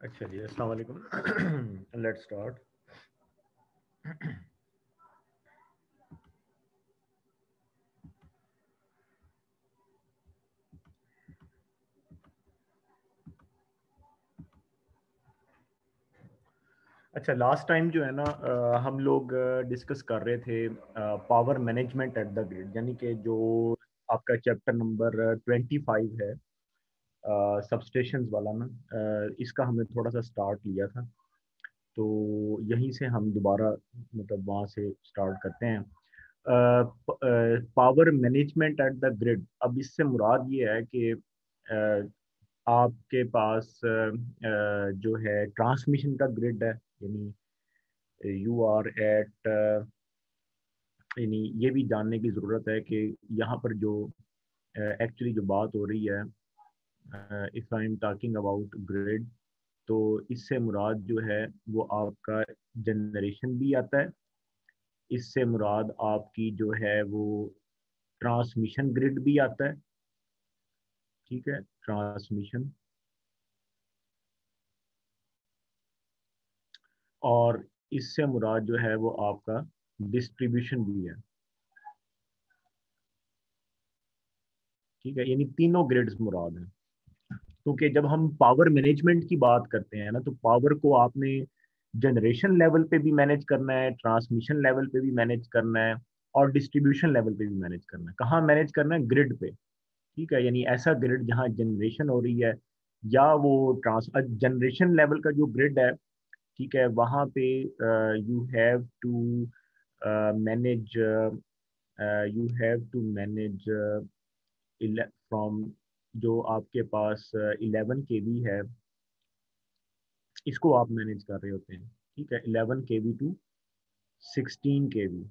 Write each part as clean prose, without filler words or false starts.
अच्छा जी, अस्सलाम वालेकुम। Let's start. अच्छा, लास्ट टाइम जो है ना हम लोग डिस्कस कर रहे थे power management at the grid, यानी कि जो आपका चैप्टर नंबर 25 है, सबस्टेशंस वाला ना, इसका हमने थोड़ा सा स्टार्ट लिया था। तो यहीं से हम दोबारा मतलब वहाँ से स्टार्ट करते हैं। Power management at the grid, अब इससे मुराद ये है कि आपके पास जो है ट्रांसमिशन का ग्रिड है, यानी यू आर एट, यानी ये भी जानने की ज़रूरत है कि यहाँ पर जो एक्चुअली जो बात हो रही है, if I am talking about grid, तो इससे मुराद जो है वो आपका जनरेशन भी आता है। इससे मुराद आपकी जो है वो ट्रांसमिशन ग्रिड भी आता है। ठीक है, ट्रांसमिशन, और इससे मुराद जो है वो आपका डिस्ट्रीब्यूशन भी है। ठीक है, यानी तीनों ग्रिड्स मुराद हैं। क्योंकि जब हम पावर मैनेजमेंट की बात करते हैं ना, तो पावर को आपने जनरेशन लेवल पे भी मैनेज करना है, ट्रांसमिशन लेवल पे भी मैनेज करना है, और डिस्ट्रीब्यूशन लेवल पे भी मैनेज करना है। कहाँ मैनेज करना है? ग्रिड पे। ठीक है, यानी ऐसा ग्रिड जहाँ जनरेशन हो रही है, या वो ट्रांस जनरेशन लेवल का जो ग्रिड है, ठीक है, वहाँ पे you have to manage, you have to manage from, जो आपके पास 11 kV है, इसको आप मैनेज कर रहे होते हैं। ठीक है, 11 kV टू 16 kV।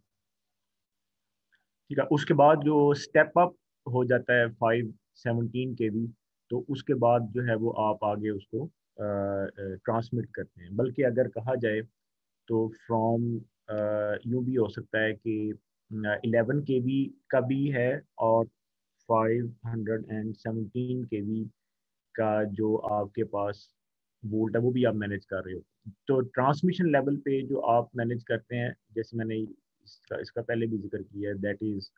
ठीक है, उसके बाद जो स्टेप अप हो जाता है 5 17 kV, तो उसके बाद जो है वो आप आगे उसको ट्रांसमिट करते हैं। बल्कि अगर कहा जाए तो फ्रॉम, यूँ भी हो सकता है कि 11 kV का भी है, और 517 kV का जो आपके पास वोल्ट है वो भी आप मैनेज कर रहे हो। तो ट्रांसमिशन लेवल पे जो आप मैनेज करते हैं, जैसे मैंने इसका पहले भी जिक्र किया है, दैट इज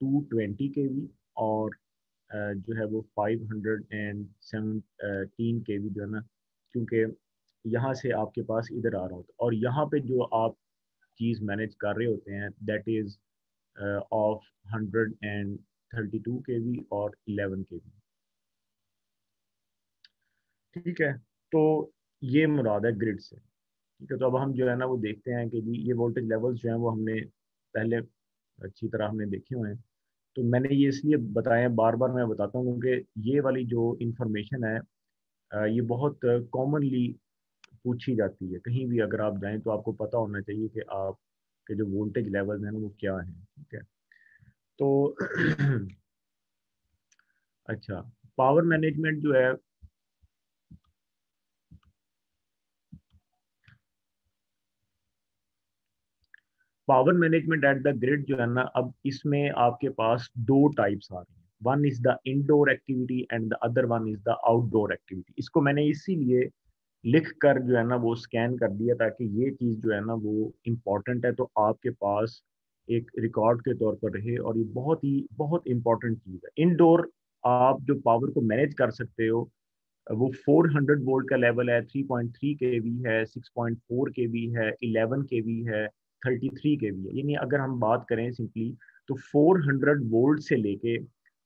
220 kV, और जो है वो 517 kV जो है ना, क्योंकि यहाँ से आपके पास इधर आ रहा होता है, और यहाँ पे जो आप चीज़ मैनेज कर रहे होते हैं, दैट इज ऑफ 132 kV और 11 kV। ठीक है, तो ये मुराद है ग्रिड से। ठीक है, तो अब हम जो है ना वो देखते हैं कि जी ये वोल्टेज लेवल्स जो हैं वो हमने पहले अच्छी तरह हमने देखे हुए हैं। तो मैंने ये इसलिए बताया, बार बार मैं बताता हूँ, क्योंकि ये वाली जो इंफॉर्मेशन है, ये बहुत कॉमनली पूछी जाती है। कहीं भी अगर आप जाएं तो आपको पता होना चाहिए कि आपके जो वोल्टेज लेवल हैं ना वो क्या हैं। ठीक है, तो अच्छा, पावर मैनेजमेंट जो है, power management at the grid जो है ना, अब इसमें आपके पास दो टाइप्स आ रही हैं। One is the indoor activity and the other one is the outdoor activity. इसको मैंने इसीलिए लिख कर जो है ना वो स्कैन कर दिया, ताकि ये चीज़ जो है ना वो इम्पॉर्टेंट है, तो आपके पास एक रिकॉर्ड के तौर पर रहे। और ये बहुत इंपॉर्टेंट चीज़ है। इंडोर आप जो पावर को मैनेज कर सकते हो, वो 400 वोल्ट का लेवल है, 3.3 kV है, 6.4 kV है, 11 kV है, 33 kV है। यानी अगर हम बात करें सिंपली, तो 400 वोल्ट से लेके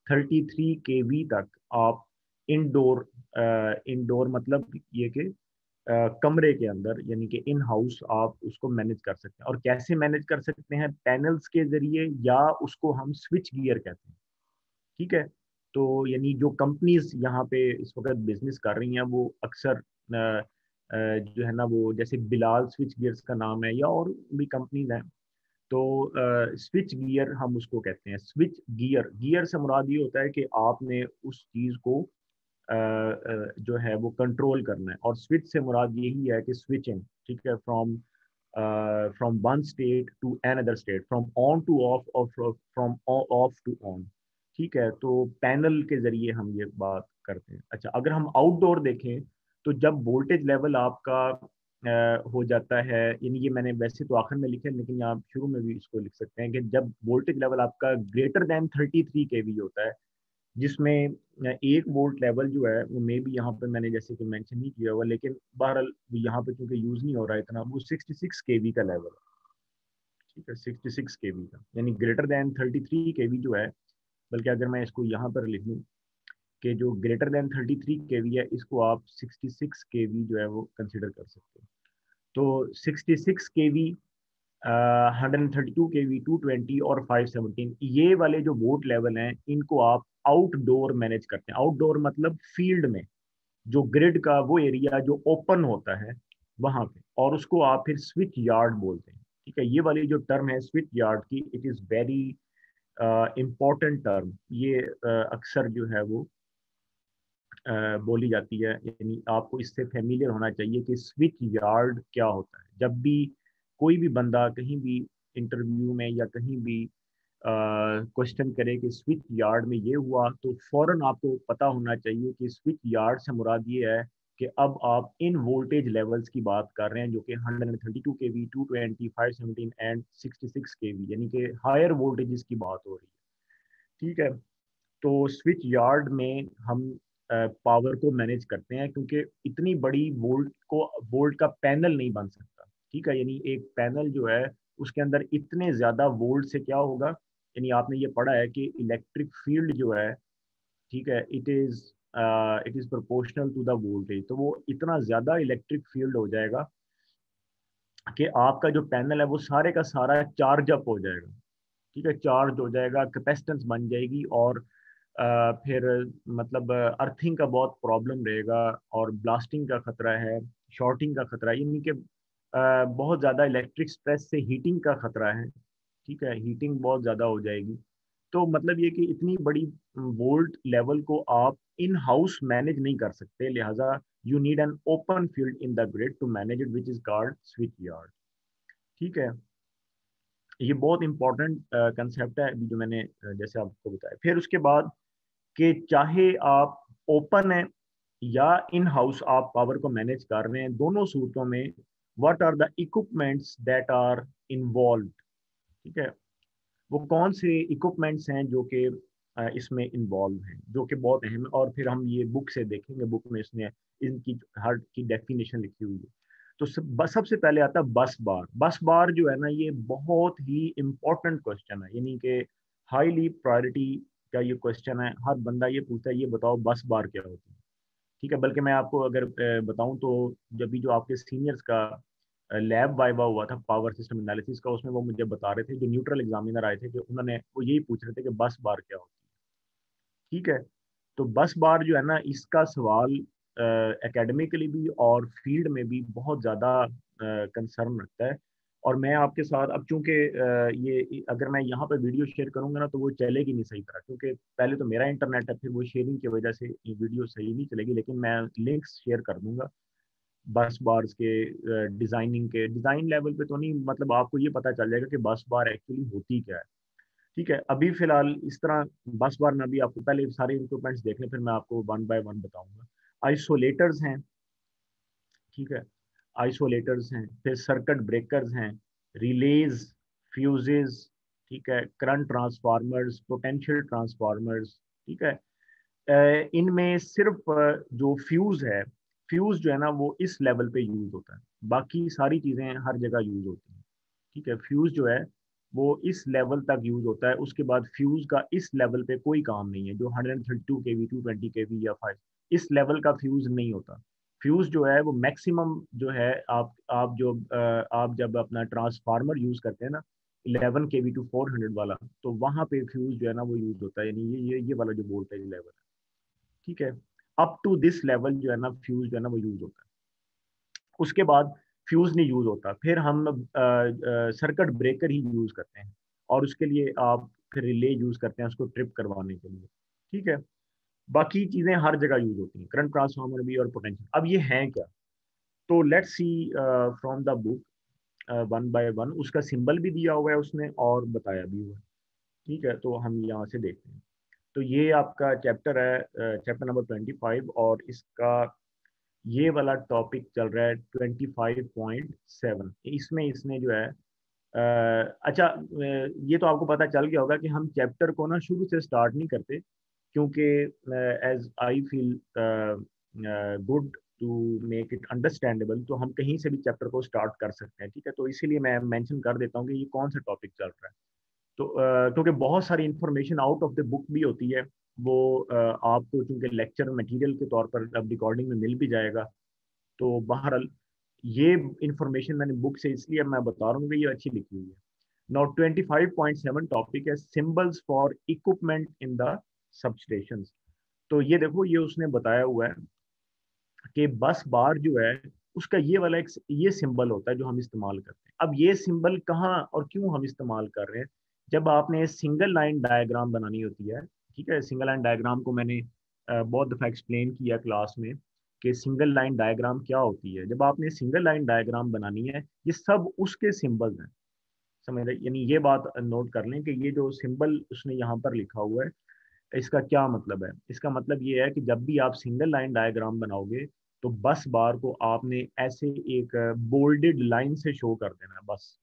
33 kV तक आप इंडोर, इंडोर मतलब ये कि कमरे के अंदर, यानी कि इन हाउस आप उसको मैनेज कर सकते हैं। और कैसे मैनेज कर सकते हैं? पैनल्स के जरिए, या उसको हम स्विच गियर कहते हैं। ठीक है, तो यानी जो कंपनीज यहाँ पे इस वक्त बिजनेस कर रही हैं, वो अक्सर जो है ना वो, जैसे बिलाल स्विच गियर्स का नाम है, या और भी कंपनीज हैं, तो स्विच गियर हम उसको कहते हैं। स्विच गियर, गियर से मुराद ये होता है कि आपने उस चीज़ को जो है वो कंट्रोल करना है, और स्विच से मुराद यही है कि स्विचिंग। ठीक है, from from one state to another state, from on to off, और फ्रॉम ऑफ टू ऑन। ठीक है, तो पैनल के जरिए हम ये बात करते हैं। अच्छा, अगर हम आउटडोर देखें, तो जब वोल्टेज लेवल आपका हो जाता है, यानी ये मैंने वैसे तो आखिर में लिखा है लेकिन आप शुरू में भी इसको लिख सकते हैं कि जब वोल्टेज लेवल आपका ग्रेटर देन 33 kV होता है, जिसमें 1 वोल्ट लेवल जो है वो मे भी यहाँ पे मैंने जैसे कि मेंशन नहीं किया हुआ, लेकिन बहरहाल यहाँ पे क्योंकि यूज नहीं हो रहा है इतना, वो 66 kV का लेवल है। ठीक है, 66 kV का, यानी ग्रेटर देन 33 kV जो है, बल्कि अगर मैं इसको यहाँ पर लिख लूँ कि जो ग्रेटर देन 33 kV है, इसको आप 66 kV जो है वो कंसिडर कर सकते हैं। तो 66 kV, 132 kV, 220 और 517, ये वाले जो वोट लेवल हैं, इनको आप आउटडोर मैनेज करते हैं। आउटडोर मतलब फील्ड में, जो ग्रिड का वो एरिया जो ओपन होता है वहां पे, और उसको आप फिर स्विच यार्ड बोलते हैं। ठीक है, ये वाली जो टर्म है स्विच यार्ड की, it is very important term. ये अक्सर जो है वो बोली जाती है, यानी आपको इससे फेमिलियर होना चाहिए कि स्विच यार्ड क्या होता है। जब भी कोई भी बंदा कहीं भी इंटरव्यू में या कहीं भी क्वेश्चन करे कि स्विच यार्ड में ये हुआ, तो फौरन आपको पता होना चाहिए कि स्विच यार्ड से मुराद ये है कि अब आप इन वोल्टेज लेवल्स की बात कर रहे हैं, जो कि 132 kV, 220, 517 एंड 66 kV, यानी कि हायर वोल्टेजेस की बात हो रही है। ठीक है, तो स्विच यार्ड में हम पावर को मैनेज करते हैं, क्योंकि इतनी बड़ी वोल्ट का पैनल नहीं बन सकता। ठीक है, यानी एक पैनल जो है उसके अंदर इतने ज़्यादा वोल्ट से क्या होगा, यानी आपने ये पढ़ा है कि इलेक्ट्रिक फील्ड जो है, ठीक है, it is proportional to the voltage. तो वो इतना ज़्यादा इलेक्ट्रिक फील्ड हो जाएगा कि आपका जो पैनल है वो सारे का सारा चार्ज अप हो जाएगा। ठीक है, चार्ज हो जाएगा, कैपेसिटेंस बन जाएगी, और फिर मतलब अर्थिंग का बहुत प्रॉब्लम रहेगा, और ब्लास्टिंग का खतरा है, शॉर्टिंग का खतरा है, यानी कि बहुत ज़्यादा इलेक्ट्रिक स्ट्रेस से हीटिंग का खतरा है। ठीक है, हीटिंग बहुत ज़्यादा हो जाएगी। तो मतलब ये कि इतनी बड़ी वोल्ट लेवल को आप इन हाउस मैनेज नहीं कर सकते, लिहाजा you need an open field in the grid to manage it, which is called switch yard. ठीक है, ये बहुत इंपॉर्टेंट कंसेप्ट है अभी जो मैंने जैसे आपको बताया। फिर उसके बाद कि चाहे आप ओपन है या इन हाउस आप पावर को मैनेज कर रहे हैं, दोनों सूरतों में what are the equipments that are involve. ठीक है, वो कौन से इक्विपमेंट्स हैं जो कि इसमें इन्वॉल्व हैं, जो कि बहुत अहम है, और फिर हम ये बुक से देखेंगे, बुक में इसने इनकी हर की डेफिनेशन लिखी हुई है। तो सबसे पहले आता है बस बार। बस बार जो है ना, ये बहुत ही इम्पोर्टेंट क्वेश्चन है, यानी कि हाईली प्रायोरिटी का ये क्वेश्चन है। हर बंदा ये पूछता है, ये बताओ बस बार क्या होती है। ठीक है, बल्कि मैं आपको अगर बताऊं तो जब भी जो आपके सीनियर्स का लैब वाइवा हुआ था पावर सिस्टम एनालिसिस का, उसमें वो मुझे बता रहे थे, जो न्यूट्रल एग्जामिनर आए थे, कि उन्होंने वो यही पूछ रहे थे कि बस बार क्या होती है। ठीक है, तो बस बार जो है ना, इसका सवाल एकेडमिकली भी और फील्ड में भी बहुत ज़्यादा कंसर्न रखता है। और मैं आपके साथ अब चूंकि ये अगर मैं यहाँ पर वीडियो शेयर करूंगा ना, तो वो चलेगी नहीं सही तरह, क्योंकि पहले तो मेरा इंटरनेट है, फिर वो शेयरिंग की वजह से ये वीडियो सही नहीं चलेगी, लेकिन मैं लिंक्स शेयर कर दूंगा बस बार्स के डिजाइनिंग के। डिजाइन लेवल पे तो नहीं, मतलब आपको ये पता चल जाएगा कि बस बार एक्चुअली होती क्या है। ठीक है, अभी फिलहाल इस तरह बस बार में अभी आपको पहले सारे इक्विपमेंट्स देख लें, फिर मैं आपको वन बाय वन बताऊंगा। आइसोलेटर्स हैं। ठीक है, आइसोलेटर्स हैं, फिर सर्किट ब्रेकर्स हैं, रिलेज, फ्यूजेस, ठीक है, करंट ट्रांसफार्मर्स, पोटेंशियल ट्रांसफार्मर्स। ठीक है, इनमें सिर्फ जो फ्यूज है, फ्यूज जो है ना वो इस लेवल पे यूज होता है, बाकी सारी चीजें हर जगह यूज होती हैं। ठीक है, फ्यूज जो है वो इस लेवल तक यूज होता है, उसके बाद फ्यूज का इस लेवल पे कोई काम नहीं है। जो 132 kV, 220 kV या 5, इस लेवल का फ्यूज नहीं होता। फ्यूज जो है वो मैक्सिमम जो है, आप जब अपना ट्रांसफार्मर यूज करते हैं ना, 11 kV टू 400 वाला, तो वहां पे फ्यूज जो है ना वो यूज होता है, यानी ये वाला जो वोल्टेज लेवल है। ठीक है, अप टू दिस लेवल जो है ना फ्यूज जो है ना वो यूज होता है। उसके बाद फ्यूज नहीं यूज होता, फिर हम सर्किट ब्रेकर ही यूज करते हैं, और उसके लिए आप फिर रिले यूज करते हैं उसको ट्रिप करवाने के लिए। ठीक है, बाकी चीजें हर जगह यूज होती हैं, करंट ट्रांसफार्मर भी और पोटेंशियल। अब ये हैं क्या, तो let's see from the book one by one. उसका सिंबल भी दिया हुआ है उसने और बताया भी हुआ है। ठीक है, तो हम यहाँ से देखते हैं। तो ये आपका चैप्टर है, चैप्टर नंबर 25, और इसका ये वाला टॉपिक चल रहा है 25.7। इसमें इसने जो है अच्छा ये तो आपको पता चल गया होगा कि हम चैप्टर को ना शुरू से स्टार्ट नहीं करते, क्योंकि as I feel good to make it understandable, तो हम कहीं से भी चैप्टर को स्टार्ट कर सकते हैं, ठीक है। तो इसीलिए मैं मेंशन कर देता हूँ कि ये कौन सा टॉपिक चल रहा है। तो क्योंकि बहुत सारी information out of the book भी होती है, वो आपको चूंकि लेक्चर मटेरियल के तौर पर अब रिकॉर्डिंग में मिल भी जाएगा। तो बहरहाल ये इंफॉर्मेशन मैंने बुक से इसलिए मैं बता रहा हूँ कि ये अच्छी लिखी हुई है। नाउ 25.7 टॉपिक है symbols for equipment in the substation. तो ये देखो, ये उसने बताया हुआ है कि बस बार जो है उसका ये वाला एक ये सिंबल होता है जो हम इस्तेमाल करते हैं। अब ये सिंबल कहाँ और क्यों हम इस्तेमाल कर रहे हैं? जब आपने सिंगल लाइन डायग्राम बनानी होती है, ठीक है, सिंगल लाइन डायग्राम को मैंने बहुत दफ़ा एक्सप्लेन किया क्लास में कि सिंगल लाइन डायग्राम क्या होती है। जब आपने सिंगल लाइन डायग्राम बनानी है, ये सब उसके सिंबल्स हैं, समझ रहे? यानी ये बात नोट कर लें कि ये जो सिंबल उसने यहाँ पर लिखा हुआ है, इसका क्या मतलब है? इसका मतलब ये है कि जब भी आप सिंगल लाइन डायग्राम बनाओगे तो बस बार को आपने ऐसे एक बोल्डेड लाइन से शो कर देना है बस,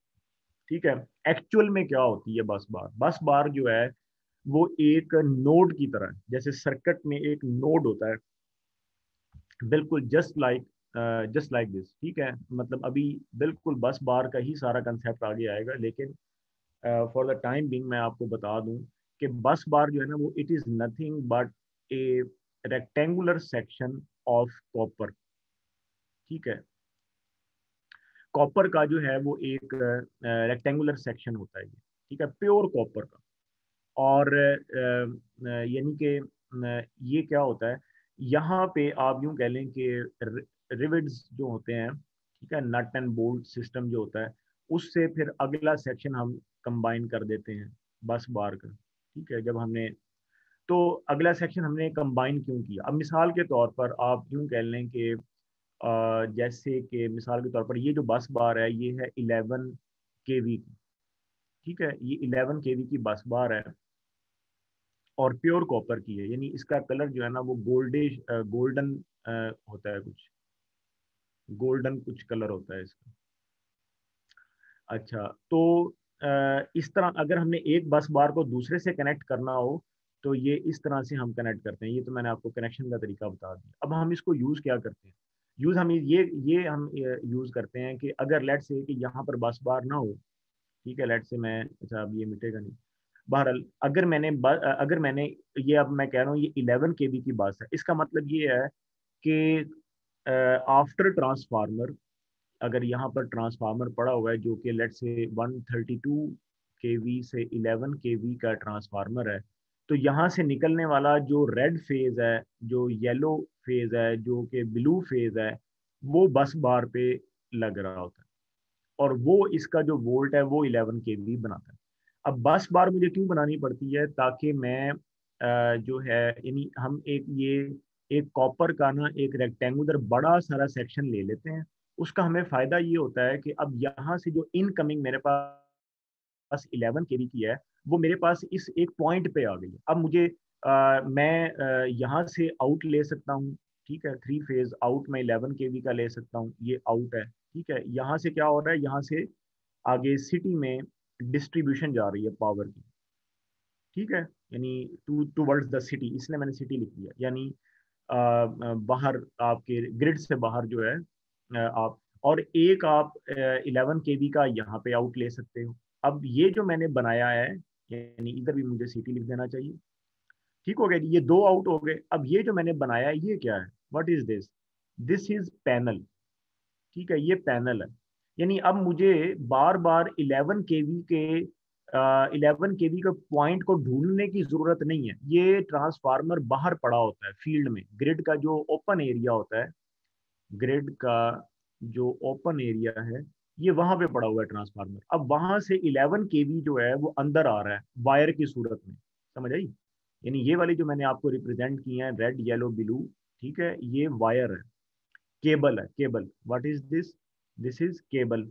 ठीक है। एक्चुअल में क्या होती है बस बार? बस बार जो है वो एक नोड की तरह है, जैसे सर्किट में एक नोड होता है, बिल्कुल जस्ट लाइक दिस, ठीक है। मतलब अभी बिल्कुल बस बार का ही सारा कंसेप्ट आगे आएगा, लेकिन फॉर द टाइम बिंग मैं आपको बता दूं कि बस बार जो है ना वो it is nothing but A rectangular section of copper, ठीक है। कॉपर का जो है वो एक रेक्टेंगुलर सेक्शन होता है ये, ठीक है, प्योर कॉपर का। और यानी कि ये क्या होता है, यहाँ पे आप यूं कह लें कि रिविड्स जो होते हैं, ठीक है, नट एंड बोल्ट सिस्टम जो होता है, उससे फिर अगला सेक्शन हम कंबाइन कर देते हैं बस बार का, ठीक है। जब हमने तो अगला सेक्शन हमने कंबाइन क्यों किया? अब मिसाल के तौर पर आप यूं कह लें कि जैसे कि मिसाल के तौर पर ये जो बस बार है ये है 11 kV की, ठीक है, ये 11 kV की बस बार है और प्योर कॉपर की है, यानी इसका कलर जो है ना वो गोल्डिश गोल्डन होता है, कुछ गोल्डन कुछ कलर होता है इसका। अच्छा, तो इस तरह अगर हमने एक बस बार को दूसरे से कनेक्ट करना हो तो ये इस तरह से हम कनेक्ट करते हैं। ये तो मैंने आपको कनेक्शन का तरीका बता दिया। अब हम इसको यूज़ क्या करते हैं? यूज़ हम ये हम यूज़ करते हैं कि अगर लेट से कि यहाँ पर बस बार ना हो, ठीक है, लेट से मैं, अच्छा अब ये मिटेगा नहीं। बहरहाल अगर मैंने ये, अब मैं कह रहा हूँ ये 11 kV की बस है, इसका मतलब ये है कि आफ्टर ट्रांसफार्मर, अगर यहाँ पर ट्रांसफार्मर पड़ा हुआ है जो कि लेट से 132 kV से 11 kV का ट्रांसफार्मर है, तो यहाँ से निकलने वाला जो रेड फेज है, जो येलो फेज है, जो कि ब्लू फेज है, वो बस बार पे लग रहा होता है और वो इसका जो वोल्ट है वो 11 kV बनाता है। अब बस बार मुझे क्यों बनानी पड़ती है? ताकि मैं जो है, यानी हम एक कॉपर का ना एक रेक्टेंगुलर बड़ा सारा सेक्शन ले लेते हैं। उसका हमें फायदा ये होता है कि अब यहाँ से जो इनकमिंग मेरे पास 11 kV की है, वो मेरे पास इस एक पॉइंट पे आ गई है। अब मुझे मैं यहाँ से आउट ले सकता हूँ, ठीक है, 3 फेज आउट में 11 kV का ले सकता हूँ, ये आउट है, ठीक है। यहाँ से क्या हो रहा है, यहाँ से आगे सिटी में डिस्ट्रीब्यूशन जा रही है पावर की, ठीक है, यानी टूवर्ड्स द सिटी, इसलिए मैंने सिटी लिख दिया, यानी बाहर आपके ग्रिड से बाहर जो है आप, और एक आप 11 kV का यहाँ पे आउट ले सकते हो। अब ये जो मैंने बनाया है, यानी इधर भी मुझे सिटी लिख देना चाहिए, ठीक हो गया जी, ये दो आउट हो गए। अब ये जो मैंने बनाया है ये क्या है? What is this? This is panel, ठीक है, ये पैनल है। यानी अब मुझे बार बार 11 kV के 11 kV के पॉइंट को ढूंढने की जरूरत नहीं है। ये ट्रांसफार्मर बाहर पड़ा होता है फील्ड में, ग्रिड का जो ओपन एरिया होता है, ग्रिड का जो ओपन एरिया है, ये वहां पे पड़ा हुआ है ट्रांसफार्मर। अब वहां से 11 kV जो है वो अंदर आ रहा है वायर की सूरत में, समझ आई? यानी ये वाली जो मैंने आपको रिप्रेजेंट की है रेड येलो ब्लू, ठीक है, ये वायर है, केबल है, cable. What is this? This is cable.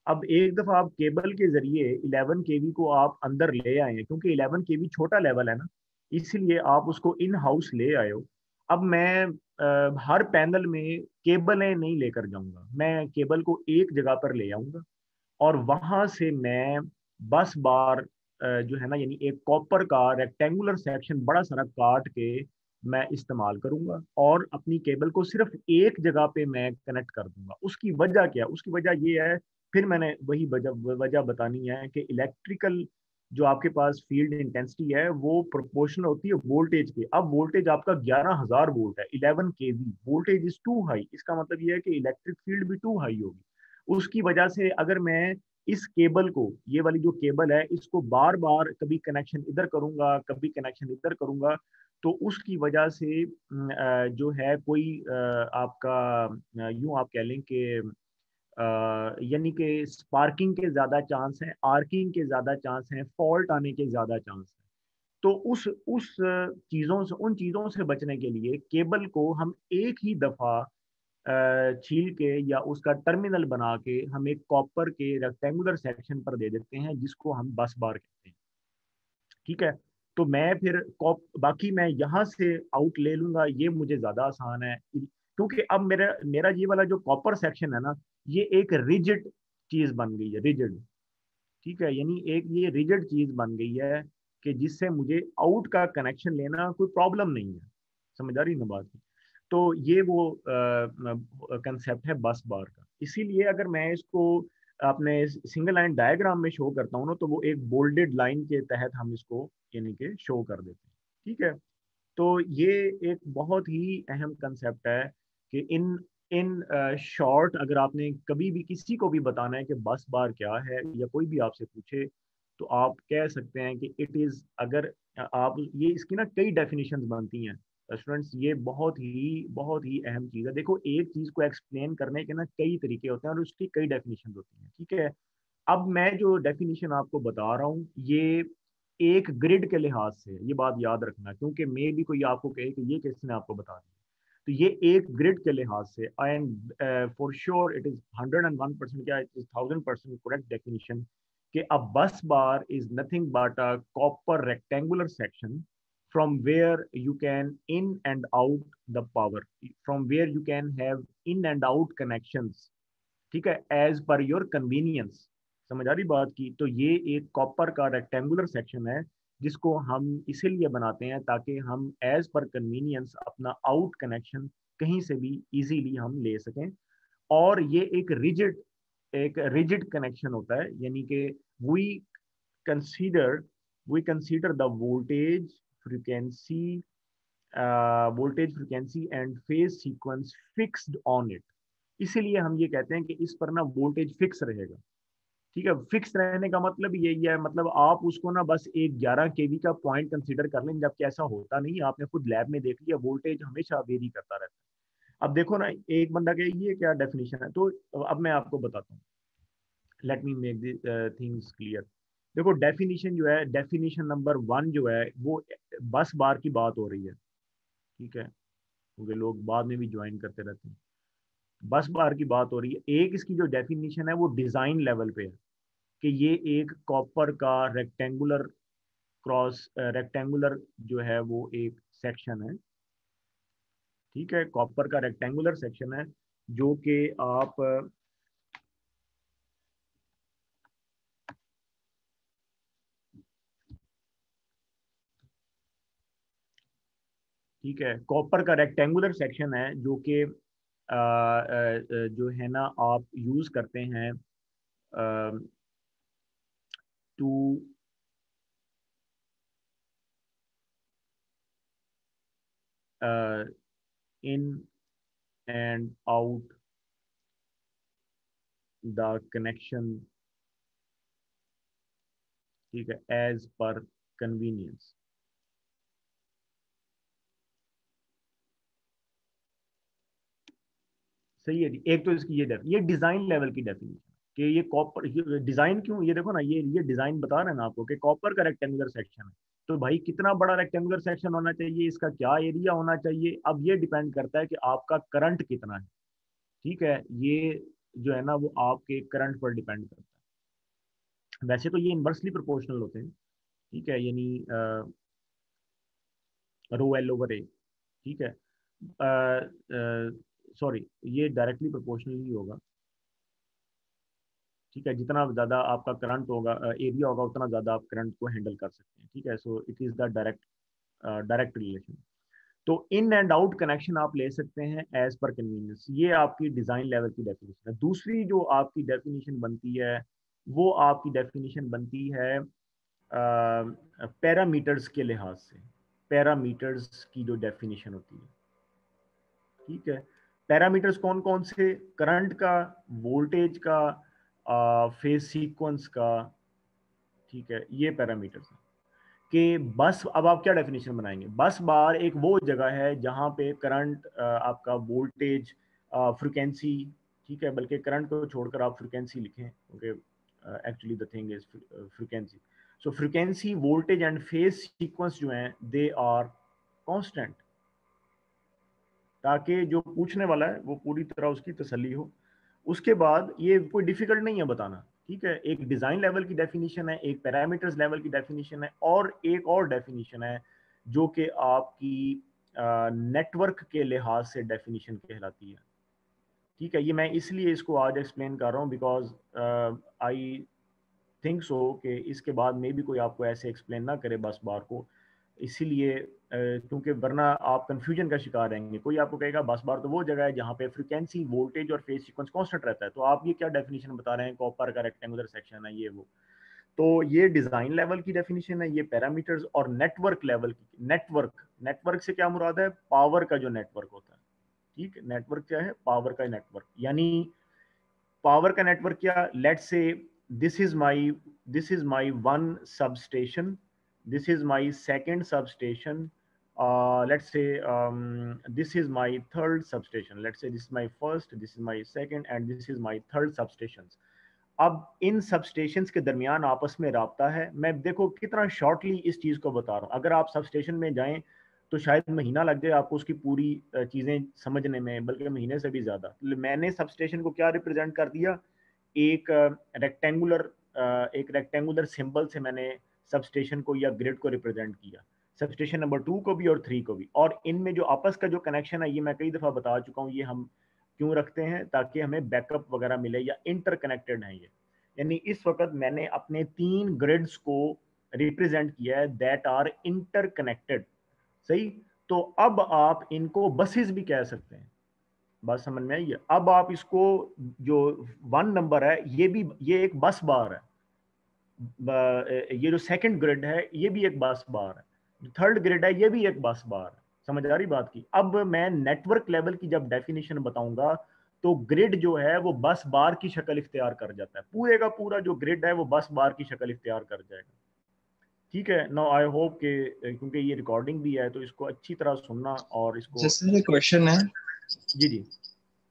अब एक दफा आप केबल के जरिए 11 kV को आप अंदर ले आए हैं, क्योंकि 11 kV छोटा लेवल है ना, इसलिए आप उसको इन हाउस ले आए हो। अब मैं हर पैनल में केबलें नहीं लेकर जाऊंगा, मैं केबल को एक जगह पर ले आऊंगा और वहां से मैं बस बार जो है ना, यानी एक कॉपर का रेक्टेंगुलर सेक्शन बड़ा सारा काट के मैं इस्तेमाल करूंगा और अपनी केबल को सिर्फ एक जगह पे मैं कनेक्ट कर दूंगा। उसकी वजह क्या है? उसकी वजह ये है, फिर मैंने वही वजह वजह बतानी है कि इलेक्ट्रिकल जो आपके पास फील्ड इंटेंसिटी है वो प्रोपोर्शनल होती है वोल्टेज के। अब वोल्टेज आपका 11,000 वोल्ट है, 11 kV, voltage is too high. इसका मतलब ये है कि इलेक्ट्रिक फील्ड भी टू हाई होगी। उसकी वजह से अगर मैं इस केबल को, ये वाली जो केबल है, इसको बार बार कभी कनेक्शन इधर करूंगा, कभी कनेक्शन इधर करूंगा, तो उसकी वजह से जो है कोई आपका यूं आप कह लें कि यानी कि स्पार्किंग के ज्यादा चांस हैं, आर्किंग के ज्यादा चांस हैं, फॉल्ट आने के ज्यादा चांस हैं। तो उस चीजों से, उन चीजों से बचने के लिए केबल को हम एक ही दफा छील के या उसका टर्मिनल बना के हम एक कॉपर के रेक्टेंगुलर सेक्शन पर दे देते हैं, जिसको हम बस बार कहते हैं। ठीक है। तो मैं फिर कॉप बाकी मैं यहाँ से आउट ले लूंगा, ये मुझे ज्यादा आसान है, क्योंकि अब मेरा मेरा ये वाला जो कॉपर सेक्शन है ना, ये एक रिजिड चीज बन गई है, रिजिड। ठीक है, यानी एक ये रिजिड चीज बन गई है कि जिससे मुझे आउट का कनेक्शन लेना कोई प्रॉब्लम नहीं है। समझ आ रही ना बात? तो ये वो कंसेप्ट है बस बार का। इसीलिए अगर मैं इसको अपने सिंगल लाइन डायग्राम में शो करता हूँ ना, तो वो एक बोल्डेड लाइन के तहत हम इसको यानी कि शो कर देते हैं। ठीक है। तो ये एक बहुत ही अहम कंसेप्ट है कि इन इन शॉर्ट, अगर आपने कभी भी किसी को भी बताना है कि बस बार क्या है, या कोई भी आपसे पूछे, तो आप कह सकते हैं कि इट इज, अगर आप ये इसकी ना कई डेफिनेशंस बनती हैं स्टूडेंट्स, ये बहुत ही अहम चीज़ है। देखो, एक चीज़ को एक्सप्लेन करने के ना कई तरीके होते हैं और उसकी कई डेफिनेशन होती हैं। ठीक है। अब मैं जो डेफिनेशन आपको बता रहा हूँ, ये एक ग्रिड के लिहाज से है, ये बात याद रखना, क्योंकि मे भी कोई आपको कहे कि ये किसने आपको बता दिया। तो ये एक ग्रिड के लिहाज से, and for sure it is 101%, क्या इट इज 1000% करेक्ट डेफिनेशन, कि अ bus bar is nothing but a copper rectangular section from where you can in and out the power, from where you can have in and out connections। ठीक है, as per your convenience. समझ आ रही बात की? तो ये एक copper का रेक्टेंगुलर सेक्शन है, जिसको हम इसीलिए बनाते हैं ताकि हम एज पर कन्वीनियंस अपना आउट कनेक्शन कहीं से भी इजीली हम ले सकें। और ये एक रिजिड कनेक्शन होता है, यानी कि we consider we consider the frequency voltage frequency and phase sequence fixed on it. इसीलिए हम ये कहते हैं कि इस पर ना वोल्टेज फिक्स रहेगा। ठीक है, फिक्स रहने का मतलब यही है, मतलब आप उसको ना बस एक 11 kV का पॉइंट कंसीडर कर लें, जबकि ऐसा होता नहीं है। आपने खुद लैब में देख लिया, वोल्टेज हमेशा वेरी करता रहता है। अब देखो ना, एक बंदा कहे ये क्या डेफिनेशन है, तो अब मैं आपको बताता हूँ। Let me make the things clear. देखो, डेफिनेशन जो है, डेफिनेशन नंबर 1 जो है, वो बस बार की बात हो रही है। ठीक है, क्योंकि लोग बाद में भी ज्वाइन करते रहते हैं। बस बार की बात हो रही है। एक इसकी जो डेफिनेशन है वो डिजाइन लेवल पे है, कि ये एक कॉपर का रेक्टेंगुलर जो है वो एक सेक्शन है। ठीक है, कॉपर का रेक्टेंगुलर सेक्शन है, जो कि आप ठीक है, कॉपर का रेक्टेंगुलर सेक्शन है, जो कि जो है ना आप यूज करते हैं to in and out the connection. ठीक है, एज पर कन्वीनियंस। सही है जी। एक तो इसकी ये डिजाइन लेवल की डेफिनेशन, कि ये कॉपर डिजाइन क्यों, ये देखो ना, ये डिजाइन बता रहे हैं ना आपको कि कॉपर का रेक्टेंगुलर सेक्शन है। तो भाई कितना बड़ा रेक्टेंगुलर सेक्शन होना चाहिए, इसका क्या एरिया होना चाहिए, अब ये डिपेंड करता है कि आपका करंट कितना है। ठीक है, ये जो है ना वो आपके करंट पर डिपेंड करता है। वैसे तो ये इन्वर्सली प्रोपोर्शनल होते हैं। ठीक है, यानी रो एल ओवर ए। ठीक है। सॉरी, ये डायरेक्टली प्रोपोर्शनल ही होगा। ठीक है, जितना ज़्यादा आपका करंट होगा, एरिया होगा, उतना ज़्यादा आप करंट को हैंडल कर सकते हैं। ठीक है, so it is the direct relation. तो इन एंड आउट कनेक्शन आप ले सकते हैं एज पर कन्वीनियंस। ये आपकी डिज़ाइन लेवल की डेफिनेशन है। दूसरी जो आपकी डेफिनेशन बनती है, वो आपकी डेफिनेशन बनती है पैरामीटर्स के लिहाज से। पैरामीटर्स की जो डेफिनेशन होती है, ठीक है, पैरामीटर्स कौन कौन से? करंट का, वोल्टेज का, फेज सीक्वेंस का। ठीक है, ये पैरामीटर्स हैं कि बस। अब आप क्या डेफिनेशन बनाएंगे? बस बार एक वो जगह है जहां पे करंट, आपका वोल्टेज, फ्रिक्वेंसी, ठीक है, बल्कि करंट को छोड़कर आप फ्रिक्वेंसी लिखें, क्योंकि actually the thing is frequency. So frequency, voltage and phase sequence जो हैं, दे आर कांस्टेंट, ताकि जो पूछने वाला है वो पूरी तरह उसकी तसल्ली हो। उसके बाद ये कोई डिफिकल्ट नहीं है बताना। ठीक है, एक डिजाइन लेवल की डेफिनेशन है, एक पैरामीटर्स लेवल की डेफिनेशन है, और एक और डेफिनेशन है जो कि आपकी नेटवर्क के लिहाज से डेफिनेशन कहलाती है। ठीक है, ये मैं इसलिए इसको आज एक्सप्लेन कर रहा हूँ बिकॉज आई थिंक सो कि इसके बाद में भी कोई आपको ऐसे एक्सप्लेन ना करे बस बार को। इसीलिए क्योंकि वरना आप कंफ्यूजन का शिकार रहेंगे। कोई आपको कहेगा बस बार तो वो जगह है जहाँ पे फ्रीक्वेंसी, वोल्टेज और फेज सीक्वेंस कांस्टेंट रहता है, तो आप ये क्या डेफिनेशन बता रहे हैं, कॉपर का रेक्टेंगुलर सेक्शन है ये वो। तो ये डिजाइन लेवल की डेफिनेशन है, ये पैरामीटर्स। और नेटवर्क लेवल की, नेटवर्क, नेटवर्क से क्या मुराद है? पावर का जो नेटवर्क होता है। ठीक है, नेटवर्क क्या है? पावर का नेटवर्क। यानी पावर का नेटवर्क क्या? Let's say this is my this is my one substation, this is my second substation, let's say this is my third substation, let's say this is my first, this is my second and this is my third substations। अब इन substations के दरमियान आपस में राब्ता है। मैं देखो कितना शॉर्टली इस चीज़ को बता रहा हूँ। अगर आप सबस्टेशन में जाएं तो शायद महीना लग जाए आपको उसकी पूरी चीज़ें समझने में, बल्कि महीने से भी ज़्यादा। मैंने सबस्टेशन को क्या रिप्रेजेंट कर दिया? एक रेक्टेंगुलर एक रेक्टेंगुलर सिंबल से मैंने सबस्टेशन को या ग्रिड को रिप्रेजेंट किया, सबस्टेशन नंबर 2 को भी और 3 को भी। और इनमें जो आपस का जो कनेक्शन है, ये मैं कई दफ़ा बता चुका हूँ, ये हम क्यों रखते हैं? ताकि हमें बैकअप वगैरह मिले, या इंटरकनेक्टेड है ये। यानी इस वक्त मैंने अपने 3 ग्रिड्स को रिप्रेजेंट किया है दैट आर इंटरकनेक्टेड। सही। तो अब आप इनको बसेस भी कह सकते हैं। बात समझ में आई है? अब आप इसको, जो 1 नंबर है, ये भी, ये एक बस बार है। ये जो सेकंड ग्रिड है ये भी एक बस बार है, जो थर्ड ग्रिड है ये भी एक बस बार है। समझ आ रही बात की? अब मैं नेटवर्क लेवल की जब डेफिनेशन बताऊंगा तो ग्रिड जो है वो बस बार की शक्ल इख्तियार कर जाता है। पूरे का पूरा जो ग्रिड है वो बस बार की शक्ल इख्तियार कर जाएगा। ठीक है, नाउ आई होप कि क्योंकि ये रिकॉर्डिंग भी है तो इसको अच्छी तरह सुनना और इसको। जैसे क्वेश्चन है जी जी।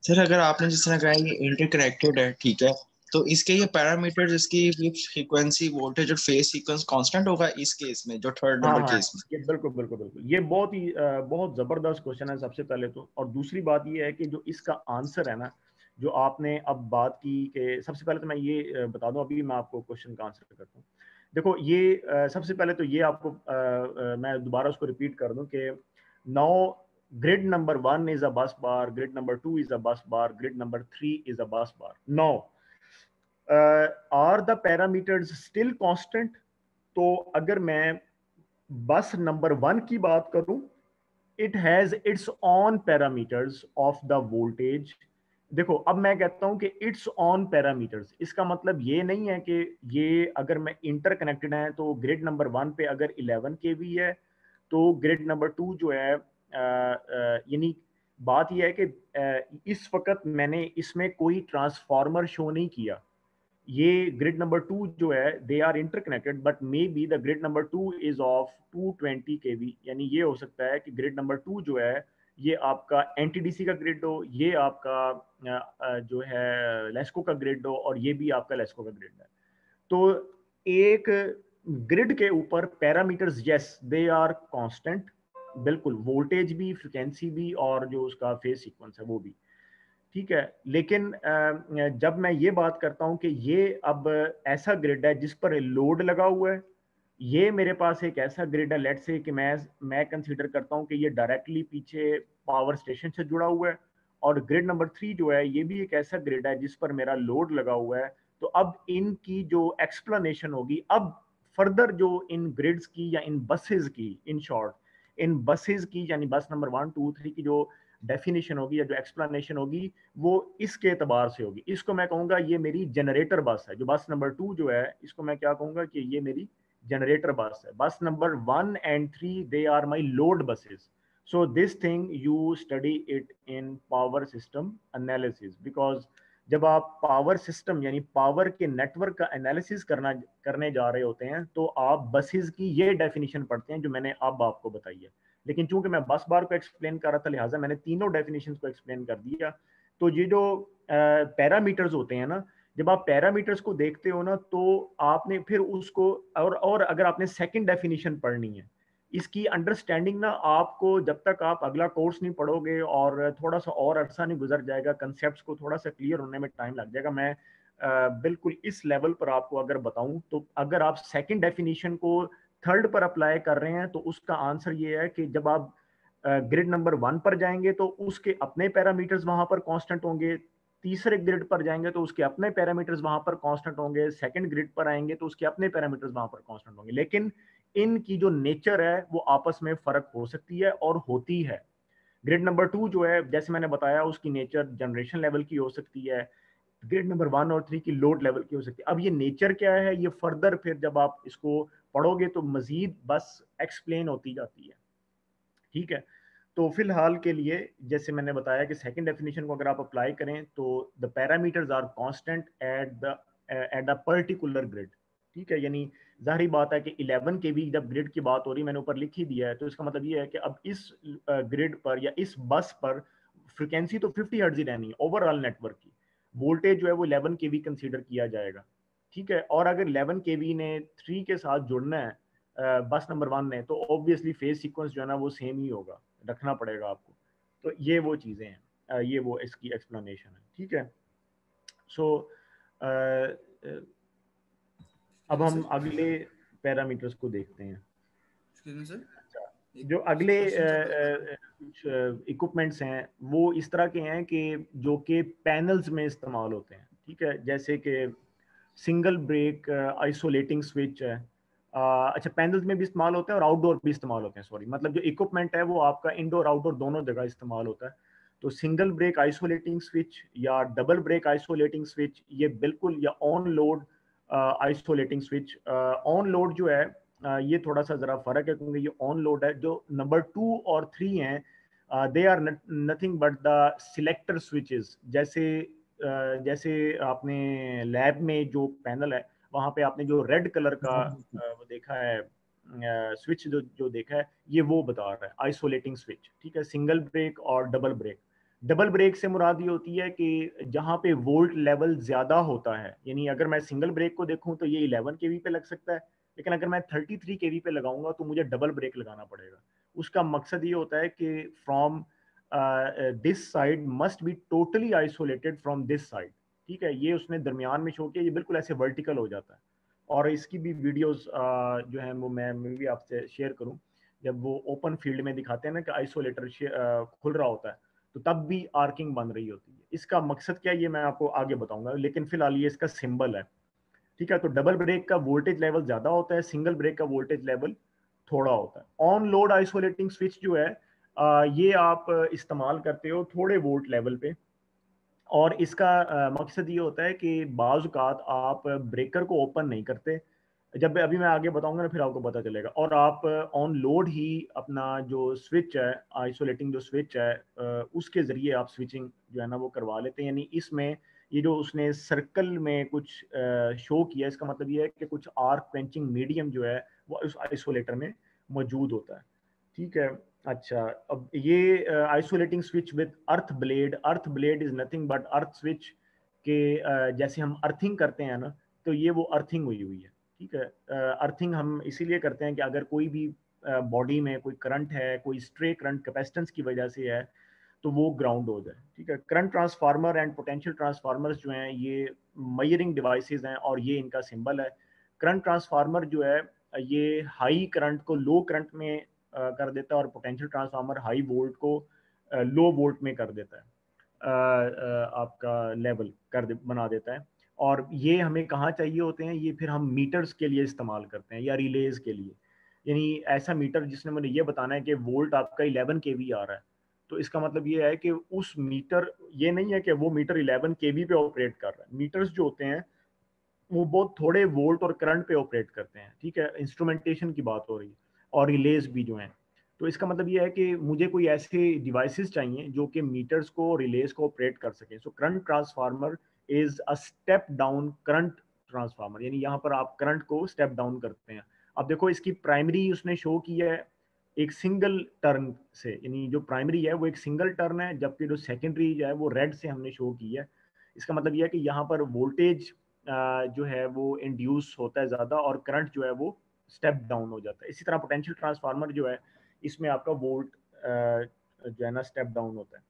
सर, अगर आपने जिस तरह कहा ये इंटरकनेक्टेड है, ठीक है, तो इसके ये पैरामीटर, इसकी फ्रीक्वेंसी, वोल्टेज और फेज सीक्वेंस कांस्टेंट होगा इस केस में, जो थर्ड हाँ नंबर हाँ, केस में? ये बिल्कुल बिल्कुल बिल्कुल, ये बहुत ही बहुत ज़बरदस्त क्वेश्चन है सबसे पहले तो। और दूसरी बात ये है कि जो इसका आंसर है ना, जो आपने अब बात की, कि सबसे पहले तो मैं ये बता दूं, अभी मैं आपको क्वेश्चन का आंसर करता हूँ। देखो ये सबसे पहले तो ये आपको मैं दोबारा उसको रिपीट कर दूं कि now grid number 1 is a bus bar, grid number 2 is a bus bar, grid number 3 is a bus bar. Now are the parameters still constant? तो अगर मैं बस नंबर 1 की बात करूं, it has its own parameters of the voltage. देखो अब मैं कहता हूं कि इट्स ऑन पैरामीटर्स, इसका मतलब ये नहीं है कि ये अगर मैं इंटरकनेक्टेड है तो ग्रिड नंबर 1 पे अगर 11 केवी है तो ग्रिड नंबर 2 जो है यानी बात यह है कि इस वक्त मैंने इसमें कोई ट्रांसफार्मर शो नहीं किया। ये ग्रिड नंबर 2 जो है they are interconnected, but may be the grid number 2 is of 220 kV. यानी ये हो सकता है कि ग्रिड नंबर 2 जो है ये आपका एनटीडीसी का ग्रिड हो, ये आपका जो है लेस्को का ग्रिड हो, और ये भी आपका लेस्को का ग्रिड है। तो एक ग्रिड के ऊपर parameters yes they are constant, बिल्कुल, वोल्टेज भी, फ्रिक्वेंसी भी, और जो उसका फेज सीक्वेंस है वो भी। ठीक है, लेकिन जब मैं ये बात करता हूं कि ये अब ऐसा ग्रिड है जिस पर लोड लगा हुआ है, ये मेरे पास एक ऐसा ग्रिड है, लेट्स से कि मैं कंसीडर करता हूं कि ये डायरेक्टली पीछे पावर स्टेशन से जुड़ा हुआ है, और ग्रिड नंबर 3 जो है ये भी एक ऐसा ग्रिड है जिस पर मेरा लोड लगा हुआ है। तो अब इनकी जो एक्सप्लेनेशन होगी, अब फर्दर जो इन ग्रिड्स की या इन बसेस की, इन शॉर्ट इन बसेस की यानी बस नंबर 1 2 3 की जो डेफिनेशन होगी या जो एक्सप्लेनेशन होगी वो इसके एतबार से होगी। इसको मैं कहूँगा ये मेरी जनरेटर बस है। जो बस नंबर 2 जो है इसको मैं क्या कहूँगा कि ये मेरी generator bus है। बस number 1 and 3 they are my load buses. So this thing you study it in power system analysis, because जब आप पावर सिस्टम यानी पावर के नेटवर्क का एनालिसिस करने जा रहे होते हैं तो आप बसेस की ये डेफिनेशन पढ़ते हैं जो मैंने अब आपको बताई है। लेकिन चूंकि मैं बस बार को एक्सप्लेन कर रहा था लिहाजा मैंने तीनों डेफिनेशंस को एक्सप्लेन कर दिया। तो ये जो पैरामीटर्स होते हैं ना, जब आप पैरामीटर्स को देखते हो ना तो आपने फिर उसको और अगर आपने सेकंड डेफिनेशन पढ़नी है इसकी अंडरस्टैंडिंग ना, आपको जब तक आप अगला कोर्स नहीं पढ़ोगे और थोड़ा सा और अरसा नहीं गुजर जाएगा, कंसेप्ट्स को थोड़ा सा क्लियर होने में टाइम लग जाएगा। मैं बिल्कुल इस लेवल पर आपको अगर बताऊं तो अगर आप सेकंड डेफिनेशन को थर्ड पर अप्लाई कर रहे हैं तो उसका आंसर ये है कि जब आप ग्रिड नंबर 1 पर जाएंगे तो उसके अपने पैरामीटर्स वहां पर कांस्टेंट होंगे, तीसरे ग्रिड पर जाएंगे तो उसके अपने पैरामीटर्स वहां पर कांस्टेंट होंगे, सेकंड ग्रिड पर आएंगे तो उसके अपने पैरामीटर्स वहां पर कांस्टेंट होंगे। लेकिन इनकी जो नेचर है वो आपस में फर्क हो सकती है और होती है। ग्रिड नंबर 2 जो है जैसे मैंने बताया उसकी नेचर जनरेशन लेवल की हो सकती है, ग्रिड नंबर 1 और 3 की लोड लेवल की हो सकती है। अब ये नेचर क्या है ये फर्दर फिर जब आप इसको पढ़ोगे तो मजीद बस एक्सप्लेन होती जाती है। ठीक है, तो फिलहाल के लिए जैसे मैंने बताया कि सेकंड डेफिनेशन को अगर आप अप्लाई करें तो the parameters are constant at the particular grid. ठीक है, यानी जाहिर बात है कि 11 के भी जब ग्रिड की बात हो रही है मैंने ऊपर लिख ही दिया है, तो इसका मतलब ये है कि अब इस ग्रिड पर या इस बस पर फ्रिक्वेंसी तो 50 हर्ट्ज ही रहनी है ओवरऑल नेटवर्क की, वोल्टेज जो है वो 11 के वी कंसीडर किया जाएगा। ठीक है, और अगर 11 के वी ने 3 के साथ जुड़ना है बस नंबर 1 ने तो ऑब्वियसली फेज सीक्वेंस जो है ना वो सेम ही होगा, रखना पड़ेगा आपको। तो ये वो चीज़ें हैं, ये वो इसकी एक्सप्लेनेशन है। ठीक है, सो अब हम अगले पैरामीटर्स को देखते हैं। अच्छा, जो अगले कुछ इक्विपमेंट्स हैं वो इस तरह के हैं कि जो कि पैनल्स में इस्तेमाल होते हैं। ठीक है, जैसे कि सिंगल ब्रेक आइसोलेटिंग स्विच है। अच्छा, पैनल्स में भी इस्तेमाल होते हैं और आउटडोर भी इस्तेमाल होते हैं। सॉरी, मतलब जो इक्विपमेंट है वो आपका इंडोर आउटडोर दोनों जगह इस्तेमाल होता है। तो सिंगल ब्रेक आइसोलेटिंग स्विच या डबल ब्रेक आइसोलेटिंग स्विच ये बिल्कुल, या on load isolating switch. On load जो है ये थोड़ा सा ज़रा फ़र्क है क्योंकि ये ऑन लोड है। जो नंबर 2 और 3 हैं they are nothing but the selector switches. जैसे आपने लैब में जो पैनल है वहां पे आपने जो रेड कलर का वो देखा है स्विच जो देखा है ये वो बता रहा है आइसोलेटिंग स्विच। ठीक है, सिंगल ब्रेक और डबल ब्रेक। डबल ब्रेक से मुराद ये होती है कि जहाँ पे वोल्ट लेवल ज्यादा होता है, यानी अगर मैं सिंगल ब्रेक को देखूं तो ये 11 केवी पे लग सकता है, लेकिन अगर मैं 33 केवी पे लगाऊंगा तो मुझे डबल ब्रेक लगाना पड़ेगा। उसका मकसद ये होता है कि from this side must be totally isolated from this side. ठीक है, ये उसने दरमियान में शो किया, ये बिल्कुल ऐसे वर्टिकल हो जाता है। और इसकी भी वीडियोस जो है वो मैं भी आपसे शेयर करूं, जब वो ओपन फील्ड में दिखाते हैं ना कि आइसोलेटर खुल रहा होता है तो तब भी आर्किंग बन रही होती है। इसका मकसद क्या है ये मैं आपको आगे बताऊंगा, लेकिन फिलहाल ये इसका सिंबल है। ठीक है, तो डबल ब्रेक का वोल्टेज लेवल ज्यादा होता है, सिंगल ब्रेक का वोल्टेज लेवल थोड़ा होता है। ऑन लोड आइसोलेटिंग स्विच जो है ये आप इस्तेमाल करते हो थोड़े वोल्ट लेवल पे, और इसका मकसद ये होता है कि बाज़ औक़ात आप ब्रेकर को ओपन नहीं करते, जब अभी मैं आगे बताऊंगा ना फिर आपको पता चलेगा, और आप ऑन लोड ही अपना जो स्विच है आइसोलेटिंग जो स्विच है उसके ज़रिए आप स्विचिंग जो है ना वो करवा लेते हैं। यानी इसमें ये जो उसने सर्कल में कुछ शो किया इसका मतलब ये है कि कुछ आर्क क्वेंचिंग मीडियम जो है वो उस आइसोलेटर में मौजूद होता है। ठीक है, अच्छा, अब ये isolating switch with earth blade is nothing but earth switch के जैसे हम अर्थिंग करते हैं ना तो ये वो अर्थिंग हुई है। ठीक है, अर्थिंग हम इसीलिए करते हैं कि अगर कोई भी बॉडी में कोई करंट है, कोई स्ट्रे करंट कैपेसिटेंस की वजह से है तो वो ग्राउंड हो जाए। ठीक है, current transformer and potential transformers जो हैं ये मेजरिंग डिवाइसेस हैं और ये इनका सिंबल है। करंट ट्रांसफार्मर जो है ये हाई करंट को लो करंट में कर देता है और पोटेंशियल ट्रांसफार्मर हाई वोल्ट को लो वोल्ट में कर देता है, आपका लेवल बना देता है। और ये हमें कहाँ चाहिए होते हैं, ये फिर हम मीटर्स के लिए इस्तेमाल करते हैं या रिलेज के लिए। यानी ऐसा मीटर जिसने मुझे ये बताना है कि वोल्ट आपका 11 केवी आ रहा है, तो इसका मतलब ये है कि उस मीटर, ये नहीं है कि वो मीटर 11 केवी पे ऑपरेट कर रहा है। मीटर्स जो होते हैं वो बहुत थोड़े वोल्ट और करंट पे ऑपरेट करते हैं, ठीक है, इंस्ट्रूमेंटेशन की बात हो रही है, और रिलेज भी जो हैं। तो इसका मतलब ये है कि मुझे कोई ऐसे डिवाइसेस चाहिए जो कि मीटर्स को, रिलेज को ऑपरेट कर सकें। So current transformer is a step down current transformer, यानी यहाँ पर आप करंट को स्टेप डाउन करते हैं। अब देखो इसकी प्राइमरी उसने शो की है एक सिंगल टर्न से, यानी जो प्राइमरी है वो एक सिंगल टर्न है, जबकि जो सेकेंडरी है वो रेड से हमने शो की है। इसका मतलब यह है कि यहाँ पर वोल्टेज जो है वो इंड्यूस होता है ज़्यादा, और करंट जो है वो स्टेप डाउन हो जाता है। इसी तरह पोटेंशियल ट्रांसफार्मर जो है, इसमें आपका वोल्ट जो है ना स्टेप डाउन होता है।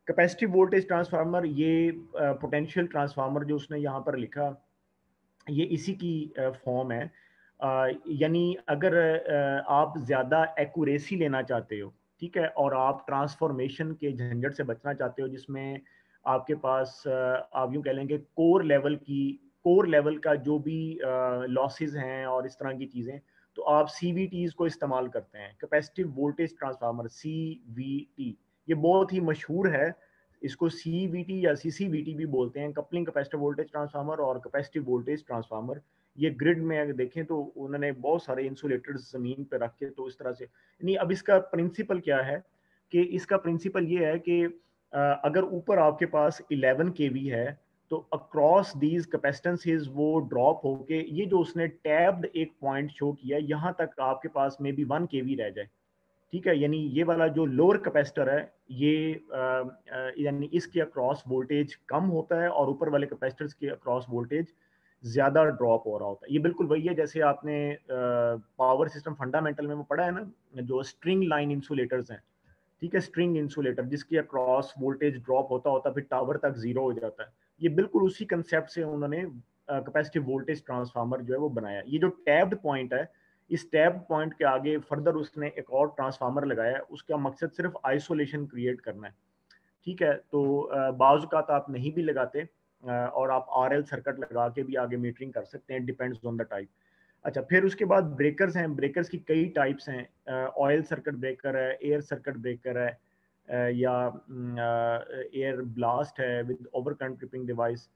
कैपेसिटिव वोल्टेज ट्रांसफार्मर, ये पोटेंशियल ट्रांसफार्मर जो उसने यहाँ पर लिखा, ये इसी की फॉर्म है। यानी अगर आप ज़्यादा एक्यूरेसी लेना चाहते हो, ठीक है, और आप ट्रांसफॉर्मेशन के झंझट से बचना चाहते हो, जिसमें आपके पास आप यूँ कह लेंगे कोर लेवल का जो भी लॉसेस हैं और इस तरह की चीज़ें, तो आप CVTs को इस्तेमाल करते हैं, कैपेसिटिव वोल्टेज ट्रांसफार्मर, CVT। ये बहुत ही मशहूर है, इसको CVT या CCVT भी बोलते हैं, कपलिंग कैपेसिटिव वोल्टेज ट्रांसफार्मर और कैपेसिटिव वोल्टेज ट्रांसफार्मर। ये ग्रिड में अगर देखें तो उन्होंने बहुत सारे इंसुलेटर्स जमीन पर रखे, तो इस तरह से नहीं। अब इसका प्रिंसिपल क्या है, कि इसका प्रिंसिपल ये है कि अगर ऊपर आपके पास 11 केवी है, तो अक्रॉस दीज कैपेसिटेंसेस वो ड्रॉप होके, ये जो उसने टैब्ड एक पॉइंट शो किया, यहाँ तक आपके पास मे बी 1 केवी रह जाए, ठीक है। यानी ये वाला जो लोअर कैपेसिटर है, ये यानी इसके अक्रॉस वोल्टेज कम होता है, और ऊपर वाले कैपेसिटर्स के अक्रॉस वोल्टेज ज्यादा ड्रॉप हो रहा होता है। ये बिल्कुल वही है जैसे आपने पावर सिस्टम फंडामेंटल में वो पढ़ा है ना, जो स्ट्रिंग लाइन इंसुलेटर्स हैं, ठीक है, स्ट्रिंग इंसुलेटर जिसके अक्रॉस वोल्टेज ड्रॉप होता होता फिर टावर तक जीरो हो जाता है। ये बिल्कुल उसी कंसेप्ट से उन्होंने कैपेसिटिव वोल्टेज ट्रांसफार्मर जो है वो बनाया। ये जो टैब्ड पॉइंट है, इस टैब पॉइंट के आगे फर्दर उसने एक और ट्रांसफार्मर लगाया है, उसका मकसद सिर्फ आइसोलेशन क्रिएट करना है, ठीक है। तो बाज़ का आप नहीं भी लगाते, और आप RL सर्किट लगा के भी आगे मीटरिंग कर सकते हैं, डिपेंड्स ऑन द टाइप। अच्छा, फिर उसके बाद ब्रेकर्स हैं। ब्रेकर्स की कई टाइप्स हैं, ऑयल सर्किट ब्रेकर है, एयर सर्किट ब्रेकर है, या एयर ब्लास्ट है with over current tripping device.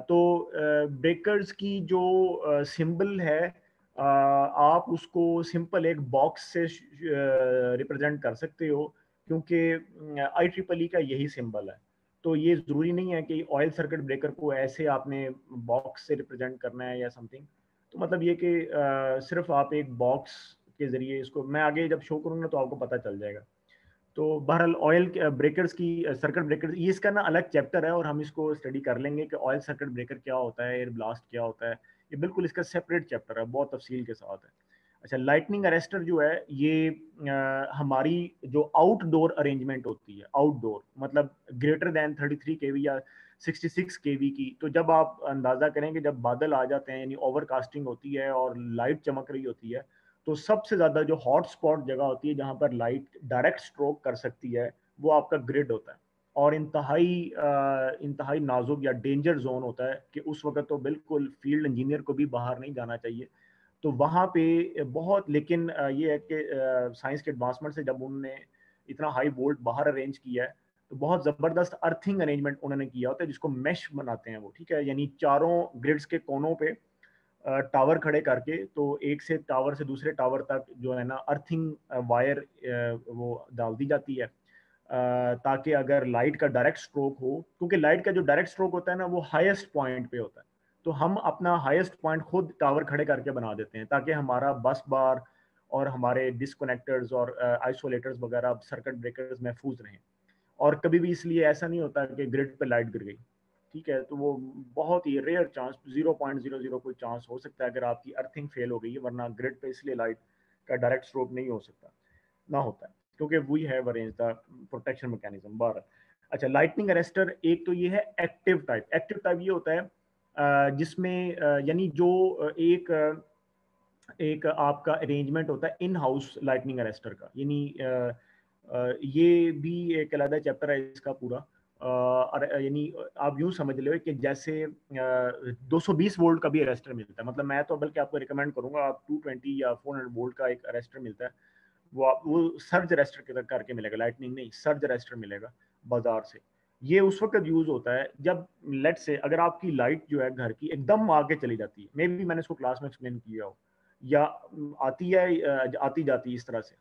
तो ब्रेकर्स की जो सिंबल है, आप उसको सिंपल एक बॉक्स से रिप्रेजेंट कर सकते हो, क्योंकि IEEE का यही सिंबल है। तो ये ज़रूरी नहीं है कि ऑयल सर्किट ब्रेकर को ऐसे आपने बॉक्स से रिप्रेजेंट करना है या समथिंग। तो मतलब ये कि सिर्फ आप एक बॉक्स के ज़रिए इसको, मैं आगे जब शो करूँगा तो आपको पता चल जाएगा। तो बहरहाल ऑयल ब्रेकर्स की, सर्किट ब्रेकर, ये इसका ना अलग चैप्टर है, और हम इसको स्टडी कर लेंगे कि ऑयल सर्किट ब्रेकर क्या होता है, एयर ब्लास्ट क्या होता है। ये बिल्कुल इसका सेपरेट चैप्टर है, बहुत तफसील के साथ है। अच्छा, लाइटनिंग अरेस्टर जो है, ये हमारी जो आउटडोर अरेंजमेंट होती है, आउटडोर मतलब ग्रेटर दैन 33 केवी या 66 केवी की, तो जब आप अंदाज़ा करें कि जब बादल आ जाते हैं, यानी ओवरकास्टिंग होती है और लाइट चमक रही होती है, तो सबसे ज़्यादा जो हॉट स्पॉट जगह होती है जहाँ पर लाइट डायरेक्ट स्ट्रोक कर सकती है, वो आपका ग्रिड होता है। और इंतहाई नाजुक या डेंजर जोन होता है, कि उस वक्त तो बिल्कुल फील्ड इंजीनियर को भी बाहर नहीं जाना चाहिए। तो वहाँ पे बहुत, लेकिन ये है कि साइंस के एडवांसमेंट से जब उन्होंने इतना हाई वोल्ट बाहर अरेंज किया है, तो बहुत ज़बरदस्त अर्थिंग अरेंजमेंट उन्होंने किया होता है, जिसको मेश बनाते हैं वो, ठीक है। यानी चारों ग्रिड्स के कोनों पे टावर खड़े करके, तो एक से टावर से दूसरे टावर तक जो है ना अर्थिंग वायर वो डाल दी जाती है, ताकि अगर लाइट का डायरेक्ट स्ट्रोक हो, क्योंकि लाइट का जो डायरेक्ट स्ट्रोक होता है ना, वो हाईएस्ट पॉइंट पे होता है, तो हम अपना हाईएस्ट पॉइंट खुद टावर खड़े करके बना देते हैं, ताकि हमारा बस बार और हमारे डिस्कनेक्टर्स और आइसोलेटर्स वगैरह सर्किट ब्रेकर्स महफूज रहें। और कभी भी इसलिए ऐसा नहीं होता कि ग्रिड पे लाइट गिर गई, ठीक है, तो वो बहुत ही रेयर चांस, 0.00 कोई चांस हो सकता है अगर आपकी अर्थिंग फेल हो गई है, वरना ग्रिड पे इसलिए लाइट का डायरेक्ट स्ट्रोक नहीं हो सकता, ना होता है, क्योंकि we have arrange the protection mechanism bar. अच्छा, लाइटनिंग अरेस्टर, एक तो ये है एक्टिव टाइप। एक्टिव टाइप ये होता है जिसमें यानी जो एक आपका अरेंजमेंट होता है इन हाउस लाइटनिंग अरेस्टर का, यानी ये भी एक अलग चैप्टर है इसका पूरा। यानी आप यूं समझ लो कि जैसे 220 वोल्ट का भी अरेस्टर मिलता है, मतलब मैं तो बल्कि आपको रिकमेंड करूंगा, आप 220 या 400 वोल्ट का एक अरेस्टर मिलता है, वो सर्ज अरेस्टर करके मिलेगा, लाइटनिंग नहीं, सर्ज अरेस्टर मिलेगा बाजार से। ये उस वक्त यूज होता है जब लेट से अगर आपकी लाइट जो है घर की एकदम आगे चली जाती है, मे बी मैंने इसको क्लास में एक्सप्लेन किया हो, या आती है आती जाती है इस तरह से,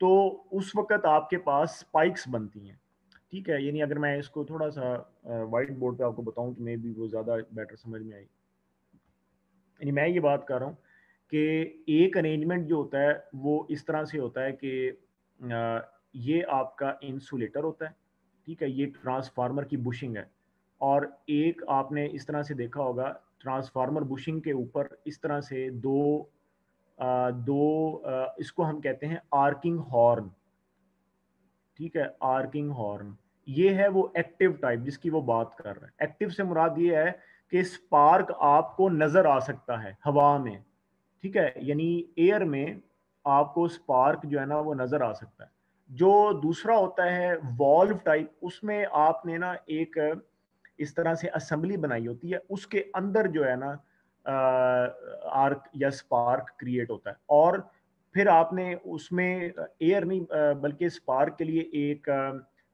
तो उस वक्त आपके पास स्पाइक्स बनती हैं। ठीक है, यानी अगर मैं इसको थोड़ा सा वाइट बोर्ड पे आपको बताऊं तो मे बी वो ज़्यादा बेटर समझ में आई। यानी मैं ये बात कर रहा हूँ कि एक अरेंजमेंट जो होता है वो इस तरह से होता है कि ये आपका इंसुलेटर होता है, ठीक है, ये ट्रांसफार्मर की बुशिंग है, और एक आपने इस तरह से देखा होगा ट्रांसफार्मर बुशिंग के ऊपर इस तरह से इसको हम कहते हैं आर्किंग हॉर्न। ठीक है, आर्किंग हॉर्न, ये है वो एक्टिव टाइप जिसकी वो बात कर रहा है। एक्टिव से मुराद ये है कि स्पार्क आपको नजर आ सकता है हवा में, ठीक है, यानी एयर में आपको स्पार्क जो है ना वो नजर आ सकता है। जो दूसरा होता है वॉल्व टाइप, उसमें आपने ना एक इस तरह से असेंबली बनाई होती है, उसके अंदर जो है ना आर्क या स्पार्क क्रिएट होता है, और फिर आपने उसमें एयर नहीं बल्कि स्पार्क के लिए एक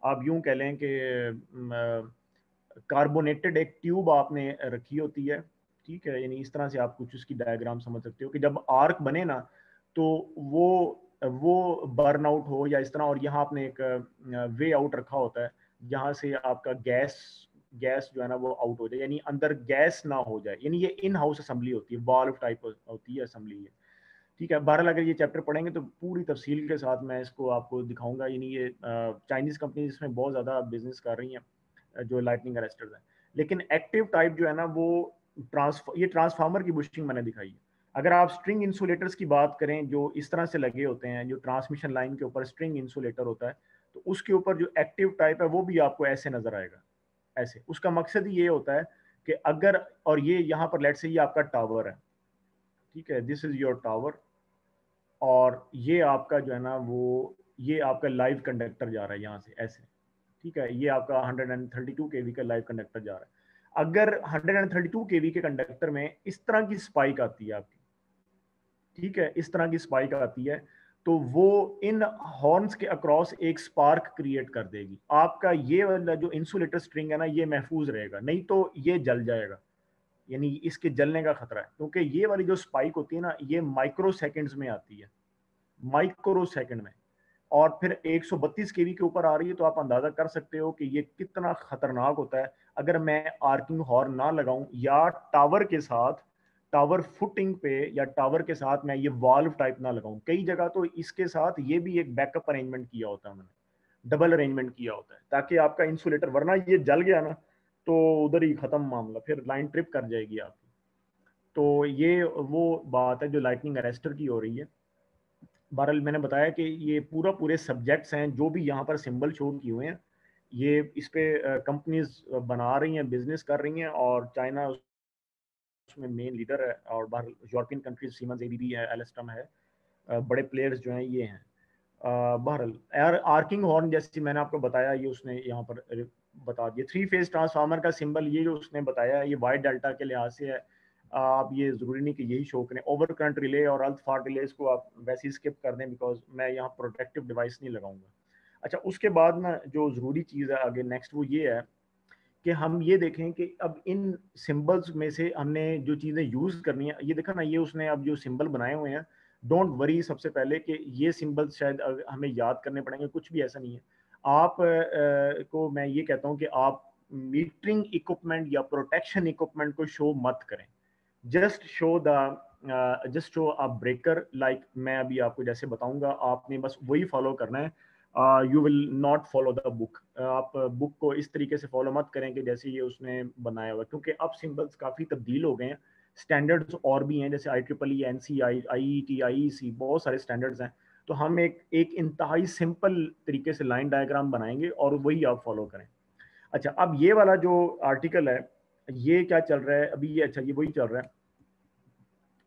आप यूं कह लें कि कार्बोनेटेड एक ट्यूब आपने रखी होती है। ठीक है, यानी इस तरह से आप कुछ उसकी डायग्राम समझ सकते हो कि जब आर्क बने ना तो वो बर्न आउट हो या इस तरह, और यहाँ आपने एक वे आउट रखा होता है जहाँ से आपका गैस गैस जो है ना वो आउट हो जाए, यानी अंदर गैस ना हो जाए, यानी ये इन हाउस असेंबली होती है, वाल्व टाइप होती है असेंबली ये। ठीक है, बहरहाल अगर ये चैप्टर पढ़ेंगे तो पूरी तफसील के साथ मैं इसको आपको दिखाऊंगा। यानी ये चाइनीज कंपनी इसमें बहुत ज़्यादा बिजनेस कर रही हैं जो लाइटनिंग अरेस्टर्स हैं, लेकिन एक्टिव टाइप जो है ना वो ये ट्रांसफार्मर की बुशिंग मैंने दिखाई है। अगर आप स्ट्रिंग इंसुलेटर्स की बात करें जो इस तरह से लगे होते हैं, जो ट्रांसमिशन लाइन के ऊपर स्ट्रिंग इंसुलेटर होता है, तो उसके ऊपर जो एक्टिव टाइप है वो भी आपको ऐसे नजर आएगा। ऐसे उसका मकसद ही ये होता है कि अगर, और ये यहाँ पर लेट से ये आपका टावर है, ठीक है, दिस इज योर टावर, और ये आपका जो है ना वो ये आपका लाइव कंडक्टर जा रहा है यहाँ से ऐसे। ठीक है, ये आपका 132 केवी का लाइव कंडक्टर जा रहा है। अगर 132 केवी के कंडक्टर में इस तरह की स्पाइक आती है आपकी, ठीक है, इस तरह की स्पाइक आती है, तो वो इन हॉर्न्स के अक्रॉस एक स्पार्क क्रिएट कर देगी। आपका ये वाला जो इंसुलेटर स्ट्रिंग है ना ये महफूज रहेगा, नहीं तो ये जल जाएगा, यानी इसके जलने का खतरा है, क्योंकि ये वाली जो स्पाइक होती है ना ये माइक्रो सेकेंड्स में आती है, माइक्रो सेकंड में, और फिर 132 केवी के ऊपर आ रही है, तो आप अंदाजा कर सकते हो कि ये कितना खतरनाक होता है। अगर मैं आर्किंग हॉर्न ना लगाऊं या टावर के साथ, टावर फुटिंग पे या टावर के साथ मैं ये वाल्व टाइप ना लगाऊं, कई जगह तो इसके साथ ये भी एक बैकअप अरेंजमेंट किया होता है उन्होंने, डबल अरेंजमेंट किया होता है ताकि आपका इंसुलेटर, वरना ये जल गया ना तो उधर ही खत्म मामला, फिर लाइन ट्रिप कर जाएगी आपकी। तो ये वो बात है जो लाइटनिंग अरेस्टर की हो रही है। बहरहाल मैंने बताया कि ये पूरे सब्जेक्ट्स हैं जो भी यहाँ पर सिंबल शो किए हुए हैं, ये इस पे कंपनीज बना रही हैं, बिजनेस कर रही हैं, और चाइना उसमें मेन लीडर है, और बाहर यूरोपियन कंट्रीज सीमेंस एबीबी है, एलएसटम है, बड़े प्लेयर्स जो हैं ये हैं। बहरहाल यार आर्किंग हॉर्न जैसे मैंने आपको बताया, ये उसने यहाँ पर बता दिया। थ्री फेज ट्रांसफार्मर का सिंबल ये जो उसने बताया ये वाई डेल्टा के लिहाज से है, आप ये जरूरी नहीं कि यही शो करें। ओवर करंट रिले और अर्थ फाल्ट रिले को आप वैसे ही स्किप कर दें, बिकॉज मैं यहाँ प्रोटेक्टिव डिवाइस नहीं लगाऊंगा। अच्छा, उसके बाद ना जो जरूरी चीज़ है आगे नेक्स्ट वो ये है कि हम ये देखें कि अब इन सिंबल्स में से हमने जो चीज़ें यूज़ करनी है, ये देखा ना ये उसने अब जो सिंबल बनाए हुए हैं, डोंट वरी सबसे पहले कि ये सिंबल्स शायद हमें याद करने पड़ेंगे, कुछ भी ऐसा नहीं है। आप को मैं ये कहता हूँ कि आप मीटरिंग इक्विपमेंट या प्रोटेक्शन इक्विपमेंट को शो मत करें, जस्ट शो अ ब्रेकर, लाइक मैं अभी आपको जैसे बताऊंगा आपने बस वही फॉलो करना है। You will not follow the book, आप बुक को इस तरीके से फॉलो मत करें कि जैसे ये उसने बनाया हुआ, क्योंकि अब सिंबल्स काफ़ी तब्दील हो गए हैं, स्टैंडर्ड्स और भी हैं, जैसे IEEE, NCI, IET, IEC, बहुत सारे स्टैंडर्ड्स हैं। तो हम एक इंतहाई सिंपल तरीके से लाइन डायग्राम बनाएंगे और वही आप फॉलो करें। अच्छा, अब ये वाला जो आर्टिकल है ये क्या चल रहा है अभी, ये अच्छा ये वही चल रहा है।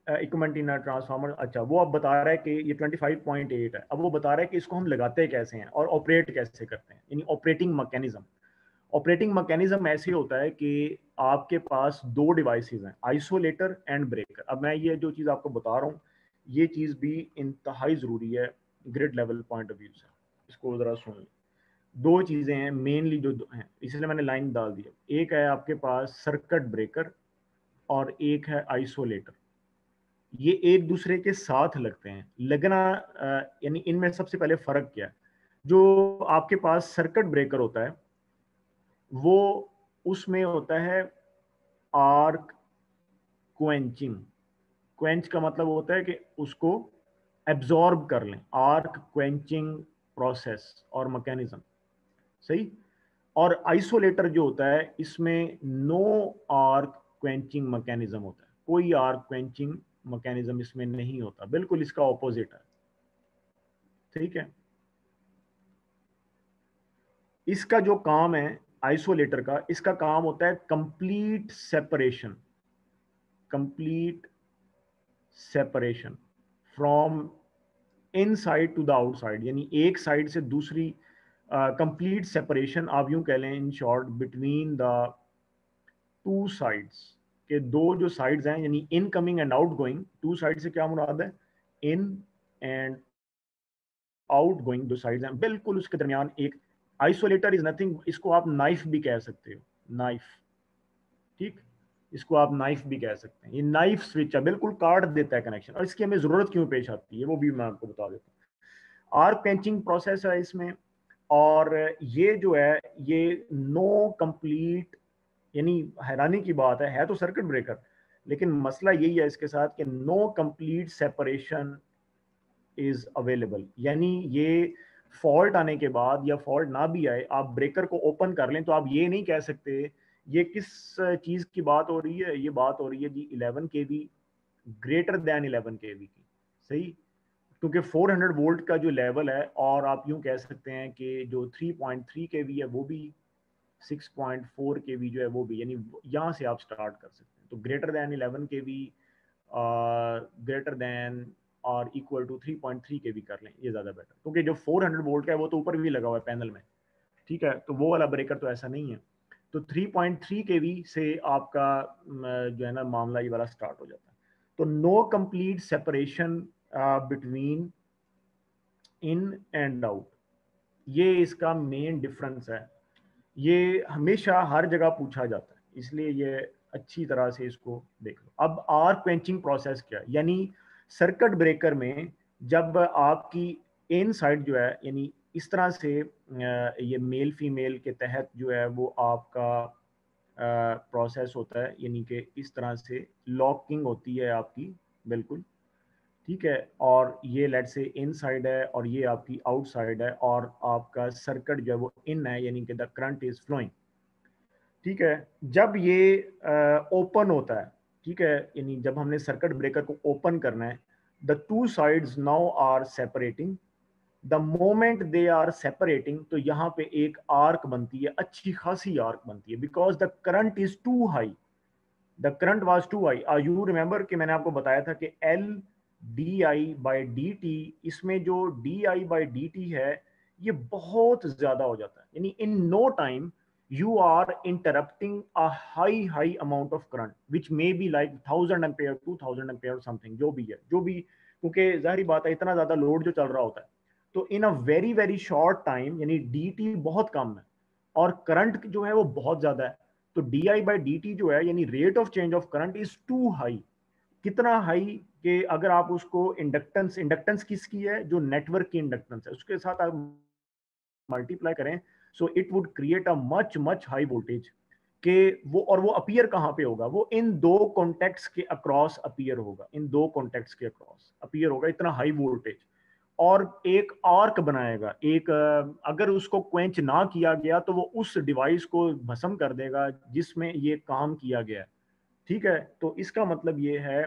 इक्विपमेंट इन ट्रांसफार्मर, अच्छा वो अब बता रहा है कि ये 25.8 है। अब वो बता रहा है कि इसको हम लगाते कैसे हैं और ऑपरेट कैसे करते हैं, यानी ऑपरेटिंग मैकेनिज्म। ऑपरेटिंग मैकेनिज्म ऐसे होता है कि आपके पास दो डिवाइसेस हैं, आइसोलेटर एंड ब्रेकर। अब मैं ये जो चीज़ आपको बता रहा हूँ, ये चीज़ भी इंतहाई ज़रूरी है grid level point of view से, इसको ज़रा सुन लें। दो चीज़ें हैं मेनली जो हैं, इसलिए मैंने लाइन डाल दी है। एक है आपके पास सर्किट ब्रेकर और एक है आइसोलेटर। ये एक दूसरे के साथ लगते हैं, लगना यानी इनमें सबसे पहले फ़र्क क्या है। जो आपके पास सर्किट ब्रेकर होता है वो, उसमें होता है आर्क क्वेंचिंग। क्वेंच का मतलब होता है कि उसको एब्जॉर्ब कर लें, आर्क क्वेंचिंग प्रोसेस और मैकेनिज्म, सही। और आइसोलेटर जो होता है इसमें नो आर्क क्वेंचिंग मैकेनिज्म होता है, कोई आर्क क्वेंचिंग मैकेनिज्म इसमें नहीं होता, बिल्कुल इसका ऑपोजिट है, ठीक है। इसका जो काम है आइसोलेटर का, इसका काम होता है complete separation, complete separation from inside to the outside, यानी एक साइड से दूसरी, कंप्लीट सेपरेशन आप यूं कह लें in short, between the two sides, के दो जो साइड्स हैं, यानी incoming and outgoing. Two side से क्या मुराद है, इन एंड आउट गोइंग जो साइड्स हैं, बिल्कुल उसके दरमियान एक आइसोलेटर इज नथिंग, इसको आप नाइफ भी कह सकते हो, नाइफ, ठीक। इसको आप नाइफ भी कह सकते हैं, ये नाइफ स्विच है, बिल्कुल काट देता है कनेक्शन। और इसकी हमें जरूरत क्यों पेश आती है वो भी मैं आपको बता देता हूँ। आर्क पेंचिंग प्रोसेस है इसमें, और ये जो है ये नो कंप्लीट, यानी हैरानी की बात है तो सर्किट ब्रेकर, लेकिन मसला यही है इसके साथ कि no complete separation is available. यानी ये फॉल्ट आने के बाद या फॉल्ट ना भी आए, आप ब्रेकर को ओपन कर लें तो आप ये नहीं कह सकते ये किस चीज की बात हो रही है, ये बात हो रही है जी 11 केवी ग्रेटर देन 11 केवी की, सही। क्योंकि 400 वोल्ट का जो लेवल है, और आप यूं कह सकते हैं कि जो 3.3 केवी है वो भी, 6.4 केवी जो है वो भी, यानी यहाँ से आप स्टार्ट कर सकते हैं। तो ग्रेटर देन 11 केवी, ग्रेटर देन और इक्वल टू 3.3 केवी कर लें, ये ज़्यादा बेटर, क्योंकि जो 400 वोल्ट का है वो तो ऊपर भी लगा हुआ है पैनल में, ठीक है। तो वो वाला ब्रेकर तो ऐसा नहीं है। तो 3.3 केवी से आपका जो है ना मामला ये वाला स्टार्ट हो जाता है। तो no complete separation between in and out, ये इसका मेन डिफरेंस है। ये हमेशा हर जगह पूछा जाता है, इसलिए ये अच्छी तरह से इसको देख लो। अब आर्क क्वेंचिंग प्रोसेस क्या है, यानी सर्किट ब्रेकर में जब आपकी इन साइड जो है, यानी इस तरह से ये मेल फीमेल के तहत जो है वो आपका प्रोसेस होता है, यानी कि इस तरह से लॉकिंग होती है आपकी, बिल्कुल ठीक है। और ये लेट से इनसाइड है और ये आपकी आउटसाइड है, और आपका सर्किट जो है वो इन है, यानी कि द करंट इज फ्लोइंग, ठीक है। जब ये ओपन होता है, ठीक है, यानी जब हमने सर्किट ब्रेकर को ओपन करना है, the two sides now are separating. The moment they are separating, तो यहाँ पे एक आर्क बनती है, अच्छी खासी आर्क बनती है, because the current is too high, the current was too high. You remember कि मैंने आपको बताया था कि L D I by D T, इसमें जो D I by D T है ये बहुत ज्यादा हो जाता है, यानी in no time you are interrupting a high amount of current which may be like 1000 ampere 2000 ampere something, जो भी है, जो भी, क्योंकि जाहिर बात है इतना ज्यादा लोड जो चल रहा होता है, तो इन अ वेरी शॉर्ट टाइम, यानी dt बहुत कम है और करंट जो है वो बहुत ज्यादा है, तो D I by D T जो है, यानी rate of change of current is too high. कितना हाई कि अगर आप उसको इंडक्टेंस, इंडक्टेंस किसकी है, जो नेटवर्क की इंडक्टेंस है उसके साथ आप मल्टीप्लाई करें, so it would create a much high voltage के वो। और वो अपीयर कहाँ पे होगा, वो इन दो कॉन्टेक्ट्स के अक्रॉस अपीयर होगा, इन दो कॉन्टेक्ट्स के अक्रॉस अपीयर होगा इतना हाई वोल्टेज, और एक आर्क बनाएगा, एक अगर उसको क्वेंच ना किया गया तो वो उस डिवाइस को भस्म कर देगा जिसमें ये काम किया गया है, ठीक है। तो इसका मतलब ये है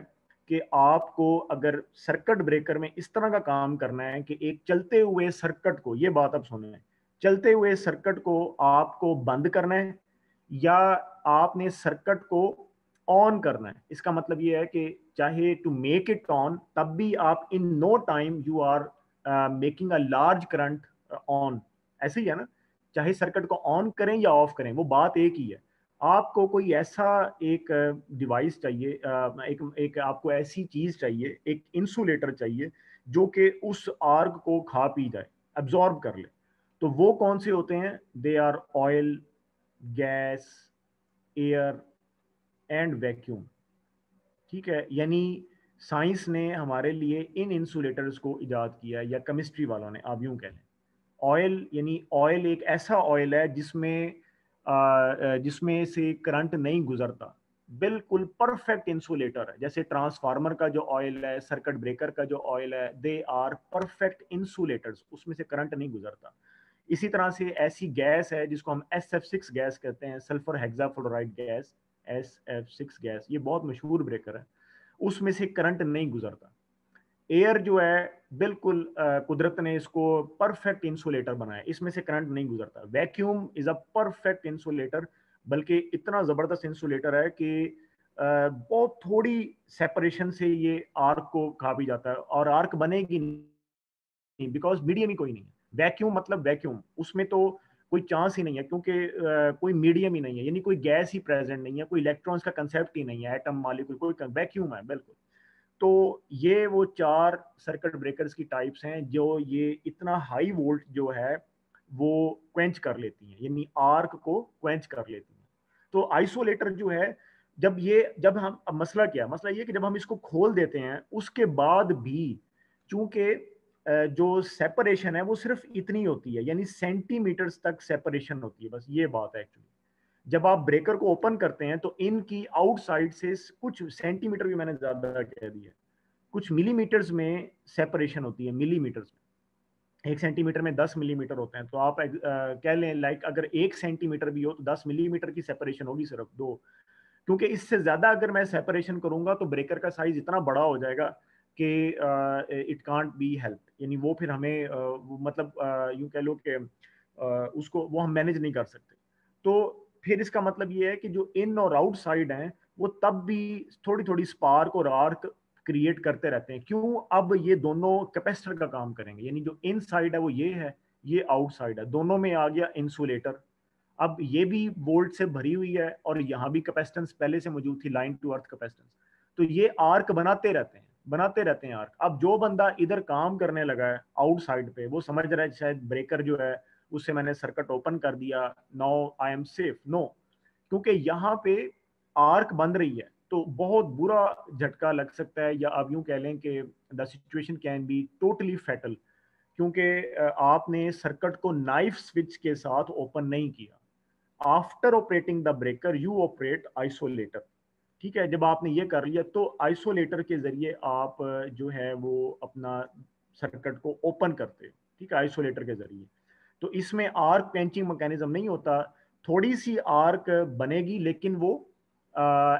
कि आपको अगर सर्किट ब्रेकर में इस तरह का काम करना है कि एक चलते हुए सर्किट को, ये बात आप सुने, चलते हुए सर्किट को आपको बंद करना है, या आपने सर्किट को ऑन करना है। इसका मतलब ये है कि चाहे टू मेक इट ऑन, तब भी आप in no time you are making a large current on, ऐसे ही है ना। चाहे सर्किट को ऑन करें या ऑफ करें, वो बात एक ही है। आपको कोई ऐसा एक डिवाइस चाहिए, एक आपको ऐसी चीज चाहिए, एक इंसुलेटर चाहिए जो कि उस आर्ग को खा पी जाए, एब्जॉर्ब कर ले। तो वो कौन से होते हैं? They are oil, gas, air and vacuum. ठीक है, यानी साइंस ने हमारे लिए इन इंसुलेटर्स को इजाद किया है, या केमिस्ट्री वालों ने, आप यूं कह लें। ऑयल, यानी ऑयल एक ऐसा ऑयल है जिसमें से करंट नहीं गुजरता, बिल्कुल परफेक्ट इंसुलेटर है। जैसे ट्रांसफार्मर का जो ऑयल है, सर्किट ब्रेकर का जो ऑयल है, दे आर परफेक्ट इंसुलेटर्स, उसमें से करंट नहीं गुजरता। इसी तरह से ऐसी गैस है जिसको हम SF6 गैस कहते हैं, sulphur hexafluoride gas, SF6 gas, ये बहुत मशहूर ब्रेकर है, उसमें से करंट नहीं गुजरता। एयर जो है, बिल्कुल कुदरत ने इसको परफेक्ट इंसुलेटर बनाया, इसमें से करंट नहीं गुजरता। Vacuum is a perfect insulator, बल्कि इतना जबरदस्त इंसुलेटर है कि बहुत थोड़ी सेपरेशन से ये आर्क को खा भी जाता है, और आर्क बनेगी नहीं, बिकॉज मीडियम ही कोई नहीं है। वैक्यूम मतलब वैक्यूम, उसमें तो कोई चांस ही नहीं है, क्योंकि कोई मीडियम ही नहीं है, यानी कोई गैस ही प्रेजेंट नहीं है, कोई इलेक्ट्रॉन्स का कंसेप्ट ही नहीं है, एटम मॉलिक्यूल, कोई वैक्यूम है बिल्कुल। तो ये वो 4 सर्किट ब्रेकर्स की टाइप्स हैं जो ये इतना हाई वोल्ट जो है वो क्वेंच कर लेती हैं, यानी आर्क को क्वेंच कर लेती हैं। तो आइसोलेटर जो है, जब हम, अब मसला क्या है? मसला ये कि जब हम इसको खोल देते हैं, उसके बाद भी चूंकि जो सेपरेशन है वो सिर्फ इतनी होती है, यानी सेंटीमीटर्स तक सेपरेशन होती है, बस ये बात है एक्चुअली। जब आप ब्रेकर को ओपन करते हैं तो इनकी आउटसाइड से कुछ सेंटीमीटर भी, मैंने ज्यादा कह दिया, कुछ मिलीमीटर्स में सेपरेशन होती है, मिलीमीटर्स में। 1 सेंटीमीटर में 10 मिलीमीटर होते हैं, तो आप कह लें लाइक अगर 1 सेंटीमीटर भी हो तो 10 मिलीमीटर की सेपरेशन होगी सिर्फ, दो। क्योंकि इससे ज्यादा अगर मैं सेपरेशन करूंगा तो ब्रेकर का साइज इतना बड़ा हो जाएगा कि इट कांट बी हेल्प, यानी वो फिर हमें मतलब यूं कह लो कि उसको वो हम मैनेज नहीं कर सकते। तो फिर इसका मतलब ये है कि जो इन और आउट साइड हैं वो तब भी थोड़ी थोड़ी स्पार्क और आर्क क्रिएट करते रहते हैं। क्यों? अब ये दोनों कैपेसिटर का काम करेंगे, यानी जो इन साइड है वो ये है, ये आउट साइड है, दोनों में आ गया इंसुलेटर। अब ये भी वोल्ट से भरी हुई है और यहाँ भी कैपेसिटेंस पहले से मौजूद थी, लाइन टू अर्थ कैपेसिटेंस। तो ये आर्क बनाते रहते हैं आर्क। अब जो बंदा इधर काम करने लगा है आउटसाइड पे, वो समझ रहा है शायद ब्रेकर जो है उससे मैंने सर्किट ओपन कर दिया, now I am safe. No, क्योंकि यहाँ पे आर्क बन रही है, तो बहुत बुरा झटका लग सकता है, या आप यूं कह लें कि the situation can be totally fatal. क्योंकि आपने सर्किट को नाइफ स्विच के साथ ओपन नहीं किया। After operating the breaker you operate isolator. ठीक है, जब आपने ये कर लिया तो आइसोलेटर के जरिए आप जो है वो अपना सर्किट को ओपन करते हो। ठीक है, आइसोलेटर के जरिए। तो इसमें आर्क पेंचिंग मैकेनिज्म नहीं होता, थोड़ी सी आर्क बनेगी लेकिन वो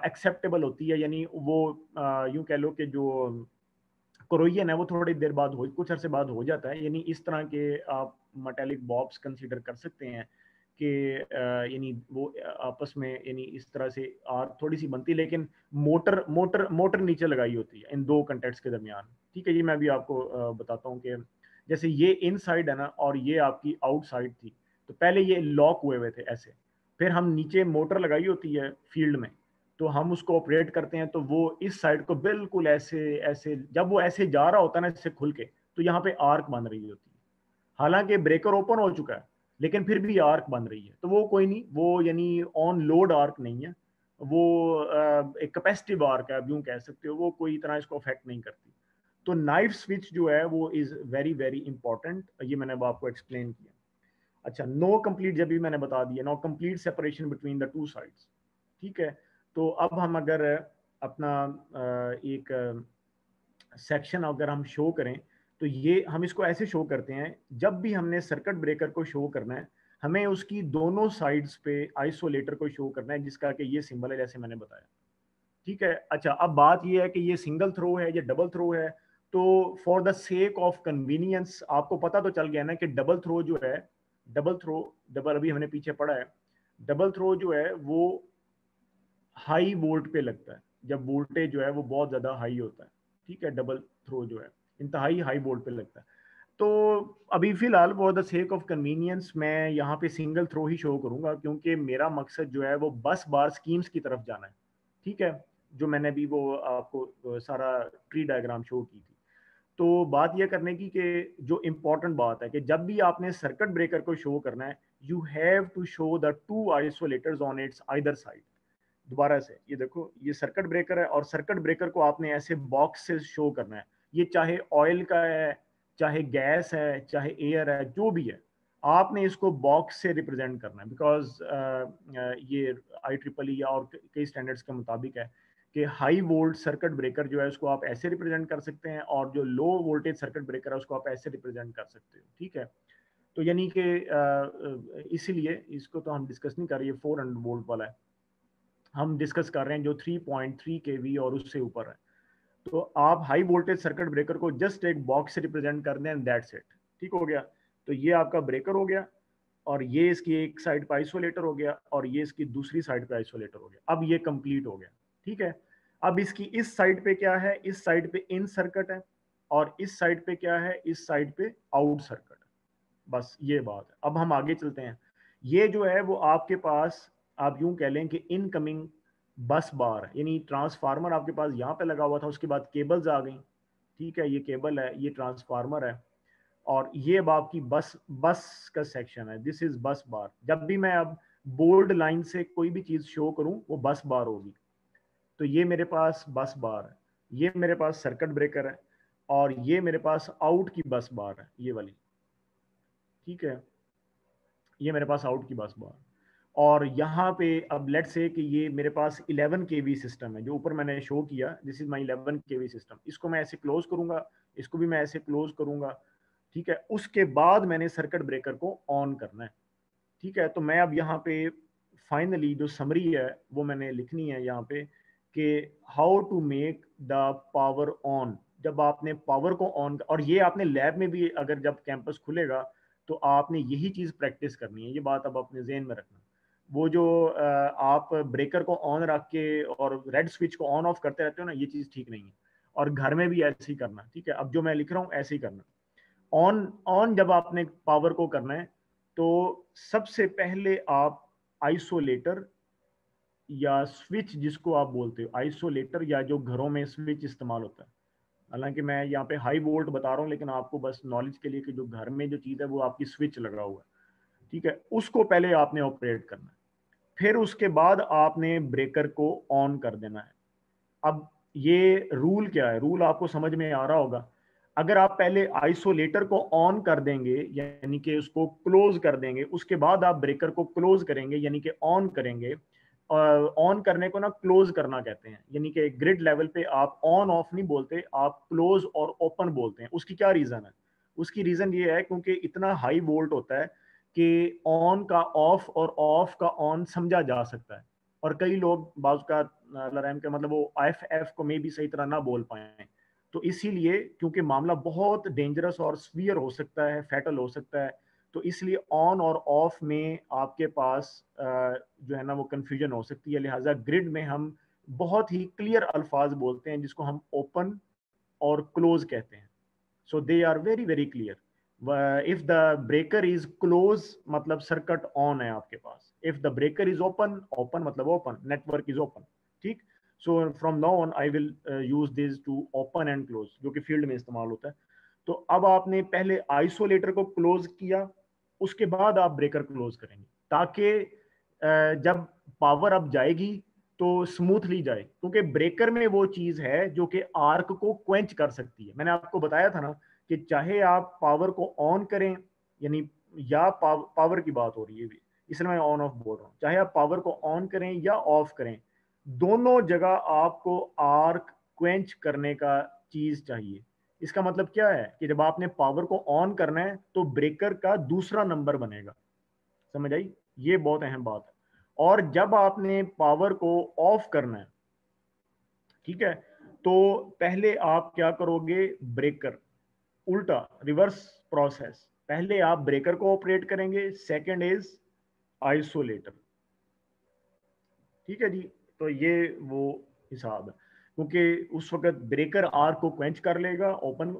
एक्सेप्टेबल होती है, यानी वो यूं कह लो कि जो कोरोजन है वो थोड़ी देर बाद हो, कुछ अरसे बाद हो जाता है। यानी इस तरह के आप मेटालिक बॉब्स कंसीडर कर सकते हैं कि यानी वो आपस में, यानी इस तरह से आर थोड़ी सी बनती है, लेकिन मोटर नीचे लगाई होती है इन दो कंटेक्ट्स के दरमियान। ठीक है, ये मैं भी आपको बताता हूँ कि जैसे ये इन साइड है ना, और ये आपकी आउटसाइड थी, तो पहले ये लॉक हुए हुए थे ऐसे, फिर हम नीचे मोटर लगाई होती है फील्ड में, तो हम उसको ऑपरेट करते हैं, तो वो इस साइड को बिल्कुल ऐसे ऐसे, जब वो ऐसे जा रहा होता है ना इससे खुल के, तो यहाँ पे आर्क बन रही होती है। हालांकि ब्रेकर ओपन हो चुका है लेकिन फिर भी आर्क बन रही है, तो वो कोई नहीं, वो यानी ऑन लोड आर्क नहीं है, वो एक कैपेसिटिव आर्क है, आप यूं कह सकते हो, वो कोई इतना इसको अफेक्ट नहीं करती। तो नाइफ स्विच जो है वो इज वेरी वेरी इंपॉर्टेंट, ये मैंने अब आपको एक्सप्लेन किया। अच्छा, नो कंप्लीट जब भी मैंने बता दिया, no complete separation between the two sides. ठीक है, तो अब हम अगर अपना एक सेक्शन अगर हम शो करें, तो ये हम इसको ऐसे शो करते हैं, जब भी हमने सर्किट ब्रेकर को शो करना है, हमें उसकी दोनों साइड्स पे आइसोलेटर को शो करना है, जिसका कि ये सिंबल है जैसे मैंने बताया। ठीक है, अच्छा, अब बात ये है कि ये सिंगल थ्रो है या डबल थ्रो है। तो for the sake of convenience आपको पता तो चल गया ना कि डबल थ्रो जो है, डबल अभी हमने पीछे पढ़ा है, डबल थ्रो जो है वो हाई वोल्ट पे लगता है, जब वोल्टेज जो है वो बहुत ज़्यादा हाई होता है, ठीक है, डबल थ्रो जो है इंतहाई हाई वोल्ट पे लगता है। तो अभी फिलहाल for the sake of convenience मैं यहाँ पे सिंगल थ्रो ही शो करूंगा, क्योंकि मेरा मकसद जो है वो बस बार स्कीम्स की तरफ जाना है, ठीक है, जो मैंने अभी वो आपको सारा ट्री डायग्राम शो की थी। तो बात यह करने की कि जो इम्पोर्टेंट बात है कि जब भी आपने सर्किट ब्रेकर को शो करना है, you have to show the two isolators on its either side. दोबारा से ये देखो, ये सर्किट ब्रेकर है और सर्किट ब्रेकर को आपने ऐसे बॉक्स से शो करना है, ये चाहे ऑयल का है, चाहे गैस है, चाहे एयर है, जो भी है, आपने इसको बॉक्स से रिप्रेजेंट करना है। बिकॉज ये IEEE या और कई स्टैंडर्ड्स के मुताबिक है कि हाई वोल्ट सर्किट ब्रेकर जो है उसको आप ऐसे रिप्रेजेंट कर सकते हैं, और जो लो वोल्टेज सर्किट ब्रेकर है उसको आप ऐसे रिप्रेजेंट कर सकते हो, ठीक है। तो यानी कि इसीलिए इसको तो हम डिस्कस नहीं कर रहे, 400 वोल्ट वाला है, हम डिस्कस कर रहे हैं जो 3.3 kV और उससे ऊपर है। तो आप हाई वोल्टेज सर्किट ब्रेकर को जस्ट एक बॉक्स से रिप्रेजेंट कर दें, दैट्स इट, ठीक हो गया। तो ये आपका ब्रेकर हो गया, और ये इसकी एक साइड पे आइसोलेटर हो गया, और ये इसकी दूसरी साइड पे आइसोलेटर हो गया। अब ये कंप्लीट हो गया, ठीक है। अब इसकी इस साइड पे क्या है, इस साइड पे इन सर्किट है, और इस साइड पे क्या है, इस साइड पे आउट सर्किट। बस ये बात है। अब हम आगे चलते हैं। ये जो है वो आपके पास, आप यूं कह लें कि इनकमिंग बस बार, यानी ट्रांसफार्मर आपके पास यहाँ पे लगा हुआ था, उसके बाद केबल्स आ गई, ठीक है, ये केबल है, ये ट्रांसफार्मर है, और ये अब आपकी बस बस का सेक्शन है, दिस इज बस बार। जब भी मैं अब बोल्ड लाइन से कोई भी चीज शो करूं वो बस बार होगी। तो ये मेरे पास बस बार है, ये मेरे पास सर्किट ब्रेकर है, और ये मेरे पास आउट की बस बार है, ये वाली, ठीक है, ये मेरे पास आउट की बस बार। और यहाँ पे अब लेट्स से कि ये मेरे पास 11 kV सिस्टम है, जो ऊपर मैंने शो किया, this is my 11 kV system. इसको मैं ऐसे क्लोज करूंगा, इसको भी मैं ऐसे क्लोज करूंगा, ठीक है। उसके बाद मैंने सर्किट ब्रेकर को ऑन करना है, ठीक है। तो मैं अब यहाँ पे फाइनली जो समरी है वो मैंने लिखनी है यहाँ पे कि how to make the power on. जब आपने पावर को ऑन, और ये आपने लैब में भी अगर जब कैंपस खुलेगा तो आपने यही चीज़ प्रैक्टिस करनी है, ये बात अब अपने जहन में रखना। वो जो आप ब्रेकर को ऑन रख के और रेड स्विच को ऑन ऑफ करते रहते हो ना, ये चीज़ ठीक नहीं है। और घर में भी ऐसे ही करना, ठीक है। अब जो मैं लिख रहा हूँ ऐसे ही करना। ऑन ऑन जब आपने पावर को करना है, तो सबसे पहले आप आइसोलेटर या स्विच, जिसको आप बोलते हो आइसोलेटर, या जो घरों में स्विच इस्तेमाल होता है, हालांकि मैं यहाँ पे हाई वोल्ट बता रहा हूँ, लेकिन आपको बस नॉलेज के लिए कि जो घर में जो चीज़ है वो आपकी स्विच लगा हुआ है, ठीक है, उसको पहले आपने ऑपरेट करना है। फिर उसके बाद आपने ब्रेकर को ऑन कर देना है। अब ये रूल क्या है, रूल आपको समझ में आ रहा होगा। अगर आप पहले आइसोलेटर को ऑन कर देंगे, यानी कि उसको क्लोज कर देंगे, उसके बाद आप ब्रेकर को क्लोज करेंगे, यानी कि ऑन करेंगे। ऑन करने को ना क्लोज करना कहते हैं, यानी कि ग्रिड लेवल पे आप ऑन ऑफ नहीं बोलते, आप क्लोज और ओपन बोलते हैं। उसकी क्या रीजन है? उसकी रीजन ये है क्योंकि इतना हाई वोल्ट होता है कि ऑन का ऑफ और ऑफ का ऑन समझा जा सकता है। और कई लोग बाज का लरैम के मतलब वो एफ को मे भी सही तरह ना बोल पाए। तो इसीलिए, क्योंकि मामला बहुत डेंजरस और स्वीयर हो सकता है, फैटल हो सकता है, तो इसलिए ऑन और ऑफ में आपके पास जो है ना वो कंफ्यूजन हो सकती है। लिहाजा ग्रिड में हम बहुत ही क्लियर अल्फाज बोलते हैं, जिसको हम ओपन और क्लोज कहते हैं। So they are very very clear. If the breaker is close मतलब सर्किट ऑन है आपके पास, if the breaker is open, open मतलब ओपन, नेटवर्क इज ओपन, ठीक। So from now on I will use this to open and close, जो कि field में इस्तेमाल होता है। तो अब आपने पहले आइसोलेटर को क्लोज किया, उसके बाद आप ब्रेकर क्लोज करेंगे, ताकि जब पावर अब जाएगी तो स्मूथली जाए, क्योंकि ब्रेकर में वो चीज है जो कि आर्क को क्वेंच कर सकती है। मैंने आपको बताया था ना कि चाहे आप पावर को ऑन करें, यानी या पावर की बात हो रही है, इसलिए मैं ऑन ऑफ बोल रहा हूँ, चाहे आप पावर को ऑन करें या ऑफ करें, दोनों जगह आपको आर्क क्वेंच करने का चीज चाहिए। इसका मतलब क्या है कि जब आपने पावर को ऑन करना है तो ब्रेकर का दूसरा नंबर बनेगा, समझ आई? ये बहुत अहम बात है। और जब आपने पावर को ऑफ करना है, ठीक है, तो पहले आप क्या करोगे, ब्रेकर उल्टा रिवर्स प्रोसेस, पहले आप ब्रेकर को ऑपरेट करेंगे, सेकंड इज आइसोलेटर, ठीक है जी। तो ये वो हिसाब है, क्योंकि उस वक्त ब्रेकर आर को क्वेंच कर लेगा ओपन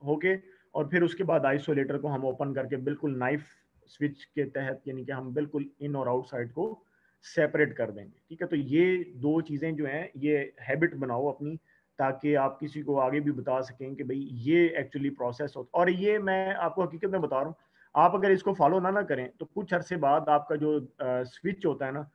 होके, और फिर उसके बाद आइसोलेटर को हम ओपन करके बिल्कुल नाइफ स्विच के तहत, यानी कि हम बिल्कुल इन और आउट साइड को सेपरेट कर देंगे। ठीक है, तो ये दो चीज़ें जो हैं ये हैबिट बनाओ अपनी, ताकि आप किसी को आगे भी बता सकें कि भाई ये एक्चुअली प्रोसेस होता। और ये मैं आपको हकीकत में बता रहा हूँ, आप अगर इसको फॉलो ना करें तो कुछ अरसे बाद आपका जो स्विच होता है ना,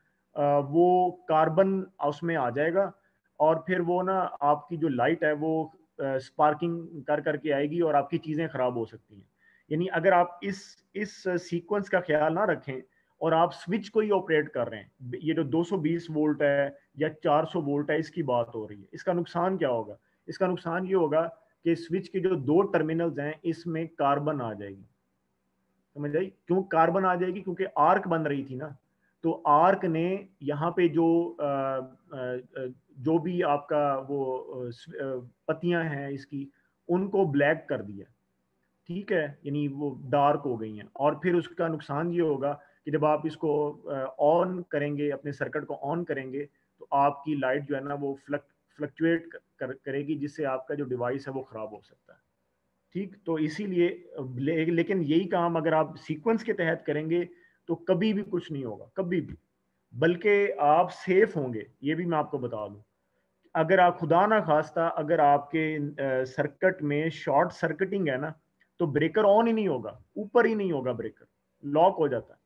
वो कार्बन उसमें आ जाएगा, और फिर वो ना आपकी जो लाइट है वो स्पार्किंग कर करके आएगी और आपकी चीज़ें ख़राब हो सकती हैं। यानी अगर आप इस सीक्वेंस का ख्याल ना रखें और आप स्विच को ही ऑपरेट कर रहे हैं, ये जो 220 वोल्ट है या 400 वोल्ट है इसकी बात हो रही है, इसका नुकसान क्या होगा? इसका नुकसान ये होगा कि स्विच के जो दो टर्मिनल्स हैं इसमें कार्बन आ जाएगी। समझ आई? क्यों कार्बन आ जाएगी? क्योंकि आर्क बन रही थी ना, तो आर्क ने यहाँ पे जो भी आपका वो पत्तियां हैं इसकी, उनको ब्लैक कर दिया। ठीक है, यानी वो डार्क हो गई हैं, और फिर उसका नुकसान ये होगा कि जब आप इसको ऑन करेंगे, अपने सर्किट को ऑन करेंगे, तो आपकी लाइट जो है ना वो फ्लक्चुएट करेगी, जिससे आपका जो डिवाइस है वो खराब हो सकता है। ठीक, तो इसीलिए लेकिन यही काम अगर आप सीक्वेंस के तहत करेंगे तो कभी भी कुछ नहीं होगा, कभी भी, बल्कि आप सेफ होंगे। ये भी मैं आपको बता दूं, अगर आप खुदा ना खास्ता अगर आपके सर्किट में शॉर्ट सर्किटिंग है ना, तो ब्रेकर ऑन ही नहीं होगा, ऊपर ही नहीं होगा, ब्रेकर लॉक हो जाता है।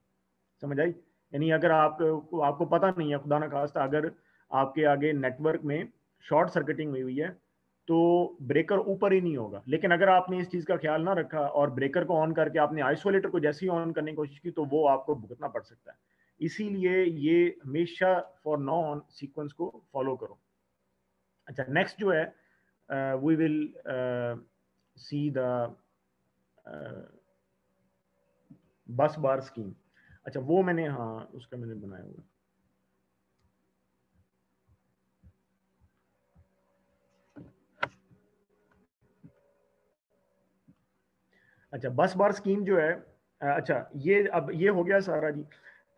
समझ आई? यानी अगर आपको पता नहीं है, खुदा ना खास्ता अगर आपके आगे नेटवर्क में शॉर्ट सर्किटिंग हुई है, तो ब्रेकर ऊपर ही नहीं होगा। लेकिन अगर आपने इस चीज का ख्याल ना रखा और ब्रेकर को ऑन करके आपने आइसोलेटर को जैसे ही ऑन करने की कोशिश की, तो वो आपको भुगतना पड़ सकता है। इसीलिए ये हमेशा फॉर नाउ ऑन सीक्वेंस को फॉलो करो। अच्छा, नेक्स्ट जो है, we will see the bus bar scheme. अच्छा, वो मैंने, हाँ उसका मैंने बनाया हुआ। अच्छा, बस बार स्कीम जो है, अच्छा ये अब ये हो गया सारा जी।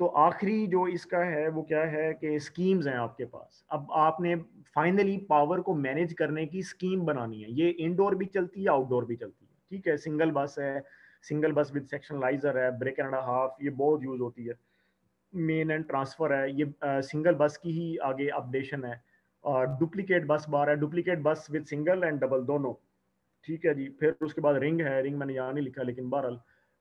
तो आखिरी जो इसका है वो क्या है कि स्कीम्स हैं आपके पास। अब आपने फाइनली पावर को मैनेज करने की स्कीम बनानी है। ये इंडोर भी चलती है, आउटडोर भी चलती है। ठीक है, सिंगल बस है, सिंगल बस विद सेक्शनलाइजर है, ब्रेक एंड हाफ, ये बहुत यूज होती है। मेन एंड ट्रांसफर है, ये सिंगल बस की ही आगे अपडेशन है। और डुप्लीकेट बस बार है, डुप्लीकेट बस विद सिंगल एंड डबल दोनों। ठीक है जी, फिर उसके बाद रिंग है, रिंग मैंने यहाँ नहीं लिखा लेकिन बहरहाल,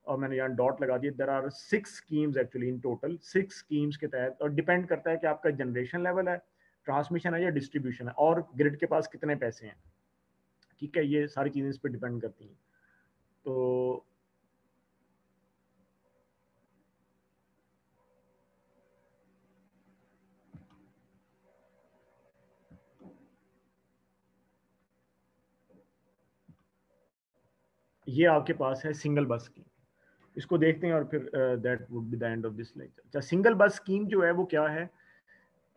और मैंने यहाँ डॉट लगा दिया। There are 6 schemes actually in total, 6 schemes के तहत, और डिपेंड करता है कि आपका जनरेशन लेवल है, ट्रांसमिशन है या डिस्ट्रीब्यूशन है, और ग्रिड के पास कितने पैसे हैं। ठीक है, ये सारी चीज़ें इस पर डिपेंड करती हैं। तो ये आपके पास है सिंगल बस स्कीम, इसको देखते हैं और फिर that would be the end of this lecture. अच्छा, सिंगल बस स्कीम जो है वो क्या है,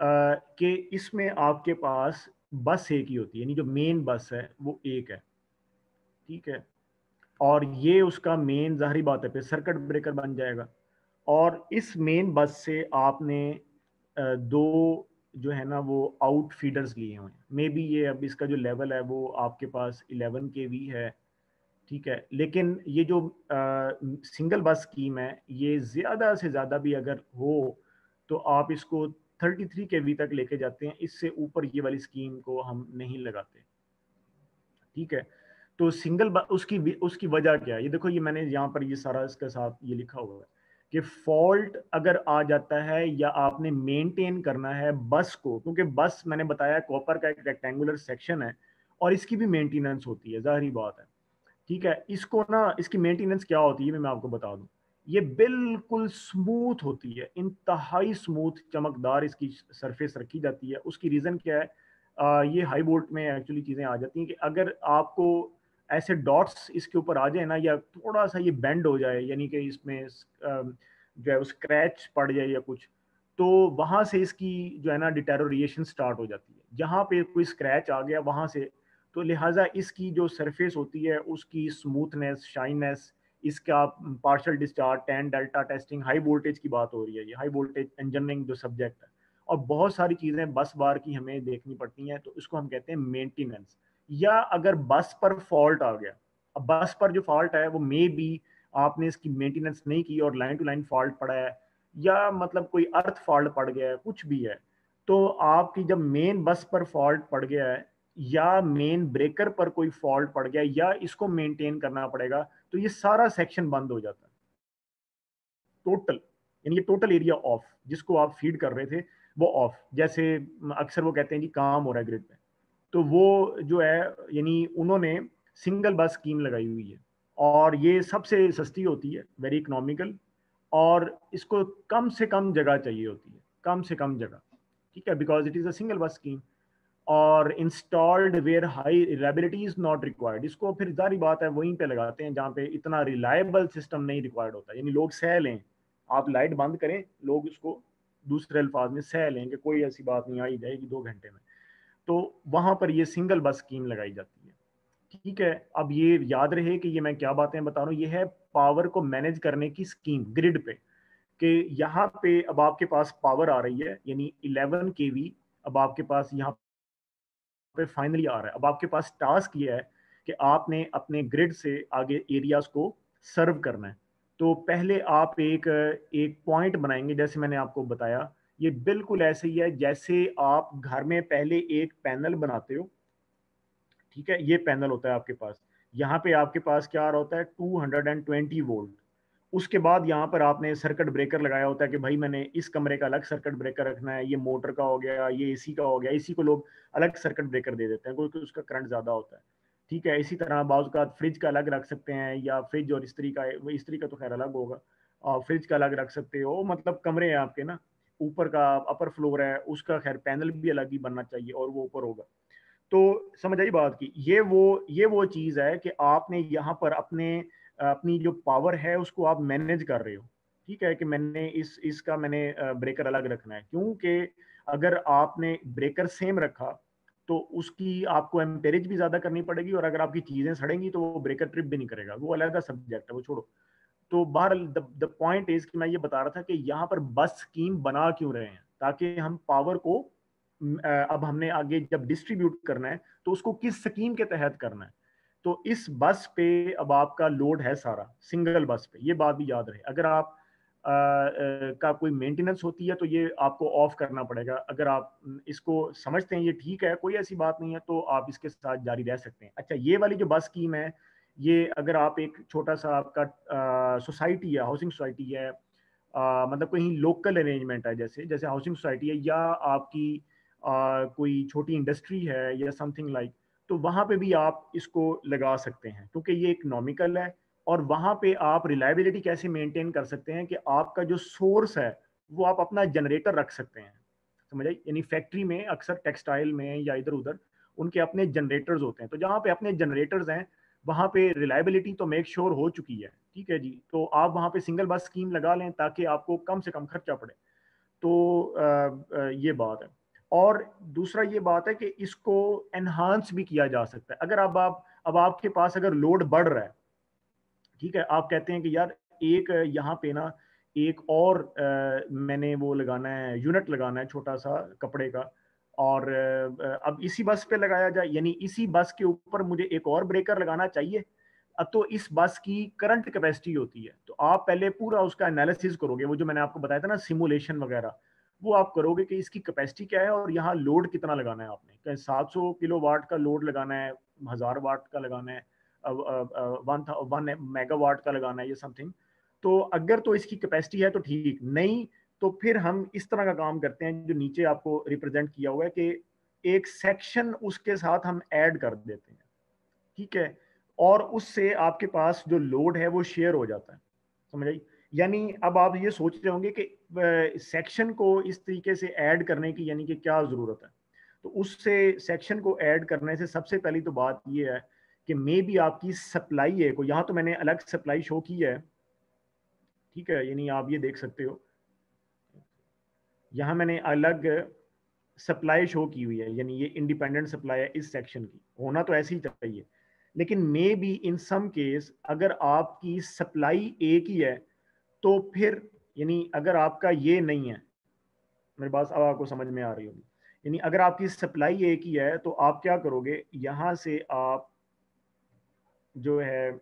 कि इसमें आपके पास बस एक ही होती है, यानी जो मेन बस है वो एक है। ठीक है, और ये उसका मेन, जाहरी बात है, फिर सर्किट ब्रेकर बन जाएगा। और इस मेन बस से आपने दो जो है ना वो आउट फीडर्स लिए हुए हैं। मे बी ये अब इसका जो लेवल है वो आपके पास 11 kV है। ठीक है, लेकिन ये जो सिंगल बस स्कीम है, ये ज़्यादा से ज़्यादा भी अगर हो तो आप इसको 33 kV तक लेके जाते हैं, इससे ऊपर ये वाली स्कीम को हम नहीं लगाते। ठीक है, तो उसकी उसकी वजह क्या है, ये देखो, ये मैंने यहाँ पर ये सारा इसके साथ ये लिखा हुआ है कि फॉल्ट अगर आ जाता है या आपने मेंटेन करना है बस को, क्योंकि बस मैंने बताया कॉपर का एक रेक्टेंगुलर सेक्शन है और इसकी भी मेंटेनेंस होती है, जाहिर बात है। ठीक है, इसको ना, इसकी मेंटेनेंस क्या होती है मैं आपको बता दूं। ये बिल्कुल स्मूथ होती है, इंतहाई स्मूथ चमकदार इसकी सरफेस रखी जाती है। उसकी रीज़न क्या है, ये हाई वोल्ट में एक्चुअली चीज़ें आ जाती हैं कि अगर आपको ऐसे डॉट्स इसके ऊपर आ जाए ना, या थोड़ा सा ये बेंड हो जाए, यानी कि इसमें जो है वो स्क्रैच पड़ जाए या कुछ, तो वहाँ से इसकी जो है ना डिटेरोरिएशन स्टार्ट हो जाती है। जहाँ पे कोई स्क्रैच आ गया वहाँ से, तो लिहाजा इसकी जो सरफेस होती है उसकी स्मूथनेस, शाइनेस, इसका partial discharge, tan delta testing, high voltage की बात हो रही है, ये हाई वोल्टेज इंजीनियरिंग जो सब्जेक्ट है, और बहुत सारी चीज़ें बस बार की हमें देखनी पड़ती हैं, तो इसको हम कहते हैं मेंटेनेंस। या अगर बस पर फॉल्ट आ गया, अब बस पर जो फॉल्ट है वो मे बी आपने इसकी मेंटेनेंस नहीं की और लाइन टू लाइन फॉल्ट पड़ा है, या मतलब कोई अर्थ फॉल्ट पड़ गया है, कुछ भी है, तो आपकी जब मेन बस पर फॉल्ट पड़ गया है या मेन ब्रेकर पर कोई फॉल्ट पड़ गया या इसको मेंटेन करना पड़ेगा, तो ये सारा सेक्शन बंद हो जाता है टोटल। यानी ये टोटल एरिया ऑफ, जिसको आप फीड कर रहे थे वो ऑफ। जैसे अक्सर वो कहते हैं कि काम हो रहा है ग्रिड पे, तो वो जो है यानी उन्होंने सिंगल बस स्कीम लगाई हुई है, और ये सबसे सस्ती होती है, वेरी इकोनॉमिकल, और इसको कम से कम जगह चाहिए होती है, कम से कम जगह, ठीक है, because it is a single bus scheme. और installed where high reliability is not required, इसको फिर जारी बात है वहीं पे लगाते हैं जहाँ पे इतना रिलायबल सिस्टम नहीं रिक्वायर्ड होता, यानी लोग सह लें, आप लाइट बंद करें, लोग उसको दूसरे अल्फाज में सह लें कि कोई ऐसी बात नहीं, आई जाएगी 2 घंटे में। तो वहां पर ये सिंगल बस स्कीम लगाई जाती है, ठीक है। अब ये याद रहे कि ये मैं क्या बातें बता रहा हूँ, ये है पावर को मैनेज करने की स्कीम ग्रिड पे, कि यहाँ पे अब आपके पास पावर आ रही है, यानी 11 kV अब आपके पास यहाँ पे फाइनली आ रहा है। अब आपके पास टास्क ये है कि आपने अपने ग्रिड से आगे एरियाज को सर्व करना है। तो पहले आप एक एक पॉइंट बनाएंगे, जैसे मैंने आपको बताया, ये बिल्कुल ऐसे ही है जैसे आप घर में पहले एक पैनल बनाते हो, ठीक है, ये पैनल होता है आपके पास, यहाँ पे आपके पास क्या आ रहा होता है 220 वोल्ट। उसके बाद यहाँ पर आपने सर्किट ब्रेकर लगाया होता है कि भाई मैंने इस कमरे का अलग सर्किट ब्रेकर रखना है, ये मोटर का हो गया, ये एसी का हो गया, एसी को लोग अलग सर्किट ब्रेकर दे देते हैं क्योंकि उसका करंट ज्यादा होता है, ठीक है। इसी तरह बाजू का फ्रिज का अलग रख सकते हैं, या फ्रिज और इस्त्री का, वो इस्त्री का तो खैर अलग होगा, और फ्रिज का अलग रख सकते हो, मतलब कमरे हैं आपके ना, ऊपर का अपर फ्लोर है उसका खैर पैनल भी अलग ही बनना चाहिए और वो ऊपर होगा। तो समझ आई बात की, ये वो चीज है कि आपने यहाँ पर अपनी जो पावर है उसको आप मैनेज कर रहे हो, ठीक है, कि मैंने इसका मैंने ब्रेकर अलग रखना है, क्योंकि अगर आपने ब्रेकर सेम रखा तो उसकी आपको एम्पेरेज भी ज्यादा करनी पड़ेगी, और अगर आपकी चीजें सड़ेंगी तो वो ब्रेकर ट्रिप भी नहीं करेगा, वो अलग सब्जेक्ट है, वो छोड़ो। तो बहरहाल द पॉइंट इज कि मैं ये बता रहा था कि यहाँ पर बस स्कीम बना क्यों रहे हैं, ताकि हम पावर को अब हमने आगे जब डिस्ट्रीब्यूट करना है तो उसको किस स्कीम के तहत करना है। तो इस बस पे अब आपका लोड है सारा सिंगल बस पे, ये बात भी याद रहे। अगर आप का कोई मेंटेनेंस होती है तो ये आपको ऑफ करना पड़ेगा। अगर आप इसको समझते हैं ये ठीक है, कोई ऐसी बात नहीं है, तो आप इसके साथ जारी रह सकते हैं। अच्छा, ये वाली जो बस स्कीम है, ये अगर आप एक छोटा सा आपका सोसाइटी है, हाउसिंग सोसाइटी है, मतलब कहीं लोकल अरेंजमेंट है, जैसे जैसे हाउसिंग सोसाइटी है, या आपकी कोई छोटी इंडस्ट्री है या समथिंग लाइक, तो वहाँ पे भी आप इसको लगा सकते हैं क्योंकि ये इकोनॉमिकल है। और वहाँ पे आप रिलायबिलिटी कैसे मेंटेन कर सकते हैं कि आपका जो सोर्स है वो आप अपना जनरेटर रख सकते हैं, समझ आई। यानी फैक्ट्री में अक्सर टेक्सटाइल में या इधर उधर उनके अपने जनरेटर्स होते हैं, तो जहाँ पे अपने जनरेटर्स हैं वहाँ पे रिलायबिलिटी तो मेक श्योर हो चुकी है, ठीक है जी। तो आप वहाँ पे सिंगल बस स्कीम लगा लें ताकि आपको कम से कम खर्चा पड़े। तो ये बात है। और दूसरा ये बात है कि इसको एनहांस भी किया जा सकता है। अगर अब आपके पास अगर लोड बढ़ रहा है, ठीक है, आप कहते हैं कि यार एक यहाँ पे ना एक और मैंने वो लगाना है, यूनिट लगाना है छोटा सा कपड़े का, और अब इसी बस पे लगाया जाए, यानी इसी बस के ऊपर मुझे एक और ब्रेकर लगाना चाहिए। अब तो इस बस की करंट कैपेसिटी होती है, तो आप पहले पूरा उसका एनालिसिस करोगे, वो जो मैंने आपको बताया था ना सिमुलेशन वगैरह, वो आप करोगे कि इसकी कैपेसिटी क्या है और यहाँ लोड कितना लगाना है आपने, 700 किलो वाट का लोड लगाना है, 1000 वाट का लगाना है, 1 मेगावाट का लगाना है, ये समथिंग। तो अगर तो इसकी कैपेसिटी है तो ठीक, नहीं तो फिर हम इस तरह का काम करते हैं जो नीचे आपको रिप्रेजेंट किया हुआ है, कि एक सेक्शन उसके साथ हम ऐड कर देते हैं, ठीक है, और उससे आपके पास जो लोड है वो शेयर हो जाता है, समझ आई। यानी अब आप ये सोच रहे होंगे कि सेक्शन को इस तरीके से ऐड करने की यानी कि क्या जरूरत है। तो उससे सेक्शन को ऐड करने से सबसे पहली तो बात ये है कि मे बी आपकी सप्लाई है को, यहाँ तो मैंने अलग सप्लाई शो की है, ठीक है, यानी आप ये देख सकते हो, यहाँ मैंने अलग सप्लाई शो की हुई है, यानी ये इंडिपेंडेंट सप्लाई है इस सेक्शन की, होना तो ऐसे ही चाहिए। लेकिन may be in some case अगर आपकी सप्लाई एक ही है तो फिर, यानी अगर आपका ये नहीं है, मेरी बात अब आपको समझ में आ रही होगी। यानी अगर आपकी सप्लाई एक ही है तो आप क्या करोगे, यहाँ से आप जो है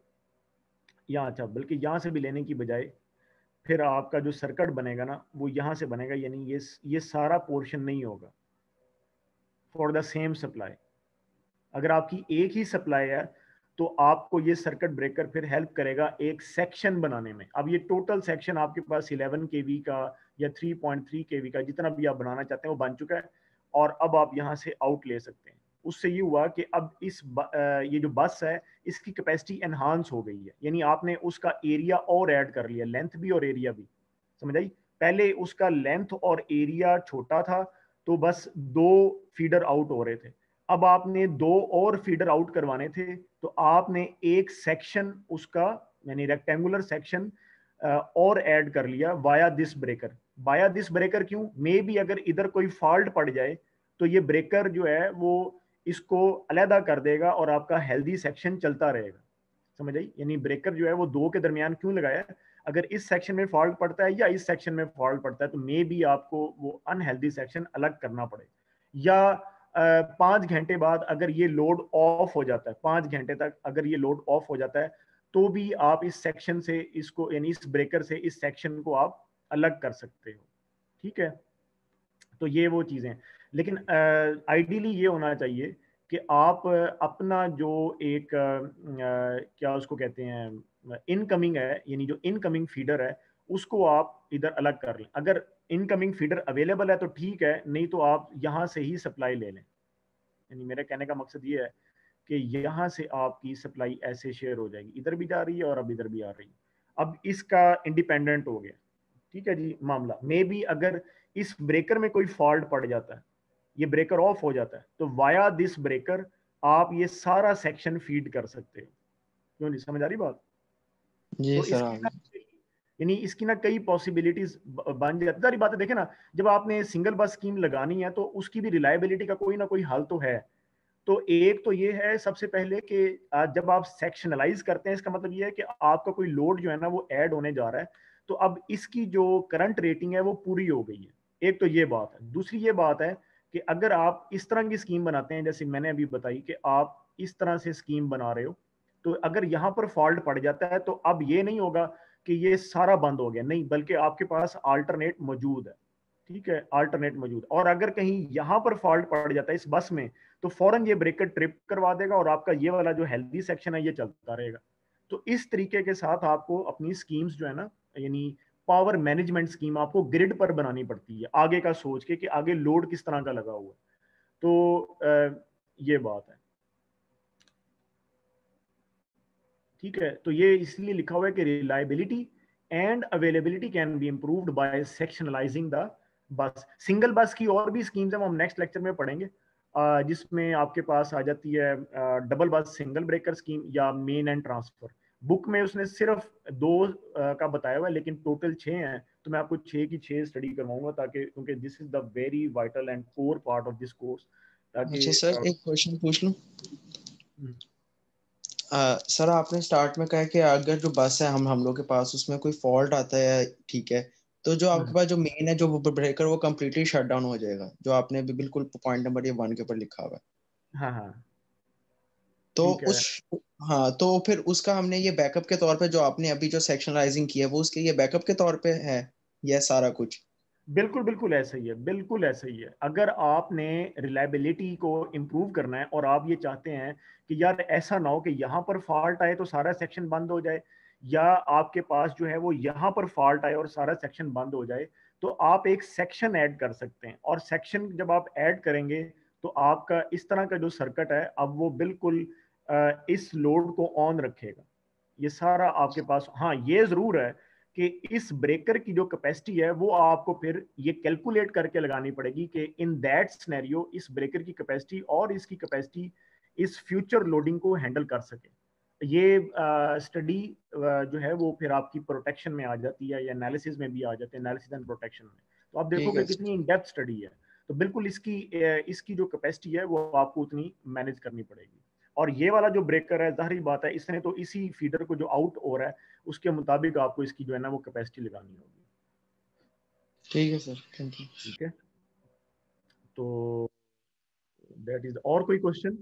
यहाँ, अच्छा बल्कि यहाँ से भी लेने की बजाय फिर आपका जो सर्किट बनेगा ना वो यहाँ से बनेगा, यानी ये सारा पोर्शन नहीं होगा फॉर द सेम सप्लाई। अगर आपकी एक ही सप्लाई है तो आपको ये सर्किट ब्रेकर फिर हेल्प करेगा एक सेक्शन बनाने में। अब ये टोटल सेक्शन आपके पास 11 केवी का या 3.3 केवी का जितना भी आप बनाना चाहते हैं वो बन चुका है, और अब आप यहाँ से आउट ले सकते हैं। उससे ये हुआ कि अब ये जो बस है इसकी कैपेसिटी एनहांस हो गई है, यानी आपने उसका एरिया और ऐड कर लिया, लेंथ भी और एरिया भी। समझ आई? पहले उसका लेंथ और एरिया छोटा था तो बस 2 फीडर आउट हो रहे थे, अब आपने 2 और फीडर आउट करवाने थे तो आपने एक सेक्शन उसका यानी रेक्टेंगुलर सेक्शन और ऐड कर लिया via this breaker. Via this breaker क्यों? मे बी अगर इधर कोई फॉल्ट पड़ जाए तो ये ब्रेकर जो है वो इसको अलहदा कर देगा और आपका हेल्दी सेक्शन चलता रहेगा। समझ आई? यानी ब्रेकर जो है वो 2 के दरमियान क्यों लगाया है? अगर इस सेक्शन में फॉल्ट पड़ता है या इस सेक्शन में फॉल्ट पड़ता है तो मे बी आपको वो अनहेल्दी सेक्शन अलग करना पड़े, या 5 घंटे बाद अगर ये लोड ऑफ हो जाता है, 5 घंटे तक अगर ये लोड ऑफ हो जाता है तो भी आप इस सेक्शन से इसको यानी इस ब्रेकर से इस सेक्शन को आप अलग कर सकते हो। ठीक है, तो ये वो चीजें। लेकिन आइडियली ये होना चाहिए कि आप अपना जो एक क्या उसको कहते हैं इनकमिंग है, यानी जो इनकमिंग फीडर है उसको आप इधर अलग कर लें। अगर इनकमिंग फीडर अवेलेबल है तो ठीक है, नहीं तो आप यहाँ से ही सप्लाई ले लें। यानी मेरा कहने का मकसद ये है कि यहाँ से आपकी सप्लाई ऐसे शेयर हो जाएगी, इधर भी जा रही है और अब इधर भी आ रही है। अब इसका इंडिपेंडेंट हो गया। ठीक है जी, मामला मे बी अगर इस ब्रेकर में कोई फॉल्ट पड़ जाता है, ये ब्रेकर ऑफ हो जाता है, तो वाया दिस ब्रेकर आप ये सारा सेक्शन फीड कर सकते हो। क्यों नहीं समझ आ रही बात? जी तो सर इसकी ना आगे। यानी इसकी ना कई पॉसिबिलिटीज बन जाती। सारी बातें देखे ना, जब आपने सिंगल बस स्कीम लगानी है तो उसकी भी रिलायबिलिटी का कोई ना कोई हल तो है। तो एक तो ये है सबसे पहले कि जब आप सेक्शनलाइज करते हैं इसका मतलब ये है कि आपका कोई लोड जो है ना वो ऐड होने जा रहा है, तो अब इसकी जो करंट रेटिंग है वो पूरी हो गई है। एक तो ये बात है। दूसरी ये बात है कि अगर आप इस तरह की स्कीम बनाते हैं जैसे मैंने अभी बताई कि आप इस तरह से स्कीम बना रहे हो, तो अगर यहाँ पर फॉल्ट पड़ जाता है तो अब ये नहीं होगा कि ये सारा बंद हो गया, नहीं, बल्कि आपके पास अल्टरनेट मौजूद है। ठीक है, अल्टरनेट मौजूद। और अगर कहीं यहाँ पर फॉल्ट पड़ जाता है इस बस में तो फौरन ये ब्रेकर ट्रिप करवा देगा और आपका ये वाला जो हेल्दी सेक्शन है ये चलता रहेगा। तो इस तरीके के साथ आपको अपनी स्कीम्स जो है ना, यानी पावर मैनेजमेंट स्कीम आपको ग्रिड पर बनानी पड़ती है आगे का सोच के कि आगे लोड किस तरह का लगा हुआ है। तो ये बात है। ठीक है, तो ये इसलिए लिखा हुआ है कि reliability and availability can be improved by sectionalising the bus. Single bus की और भी स्कीम्स हैं, वो हम नेक्स्ट लेक्चर में पढ़ेंगे, जिसमें आपके पास आ जाती है डबल बस सिंगल ब्रेकर स्कीम या मेन एंड ट्रांसफर। बुक में उसने सिर्फ 2 का बताया हुआ है लेकिन टोटल 6 हैं, तो मैं आपको 6 की 6 स्टडी करवाऊंगा ताकि, क्योंकि this is the very vital and core part of this course, ताकि अच्छा सर एक क्वेश्चन पूछ लूं। सर आपने स्टार्ट में कहा कि अगर जो बस है हम लोग के पास उसमें कोई फॉल्ट आता है, ठीक है, तो जो आपके पास जो मेन है जो ब्रेकर वो कम्प्लीटली शट डाउन हो जाएगा, जो आपने भी बिल्कुल पॉइंट नंबर ये 1 के ऊपर लिखा हुआ है। हाँ हाँ, तो ठीक है। उस हाँ, तो फिर उसका हमने ये बैकअप के तौर पे जो आपने अभी जो सेक्शनलाइजिंग की है वो उसके ये बैकअप के तौर पे है, ये सारा कुछ। बिल्कुल बिल्कुल ऐसा ही है, बिल्कुल ऐसा ही है। अगर आपने रिलायबिलिटी को इम्प्रूव करना है और आप ये चाहते हैं कि यार ऐसा ना हो कि यहाँ पर फॉल्ट आए तो सारा सेक्शन बंद हो जाए, या आपके पास जो है वो यहाँ पर फॉल्ट आए और सारा सेक्शन बंद हो जाए, तो आप एक सेक्शन ऐड कर सकते हैं। और सेक्शन जब आप ऐड करेंगे तो आपका इस तरह का जो सर्किट है अब वो बिल्कुल इस लोड को ऑन रखेगा। ये सारा आपके पास, हाँ ये जरूर है कि इस ब्रेकर की जो कैपेसिटी है वो आपको फिर ये कैलकुलेट करके लगानी पड़ेगी कि इन दैट सिनेरियो इस ब्रेकर की कैपेसिटी और इसकी कैपेसिटी इस फ्यूचर लोडिंग को हैंडल कर सके। ये स्टडी जो है वो फिर आपकी प्रोटेक्शन में आ जाती है या एनालिसिस में भी आ जाती है, एनालिसिस एंड प्रोटेक्शन में। तो आप ठीक देखोगे है। कितनी इन डेप्थ स्टडी है। तो बिल्कुल इसकी जो कैपेसिटी है वो आपको उतनी मैनेज करनी पड़ेगी। और ये वाला जो ब्रेकर है, जाहिर बात है इसने तो इसी फीडर को जो आउट हो रहा है उसके मुताबिक आपको इसकी जो है ना वो कैपेसिटी लगानी होगी। ठीक है सर, थैंक यू। ठीक है। तो दैट इज, और कोई क्वेश्चन?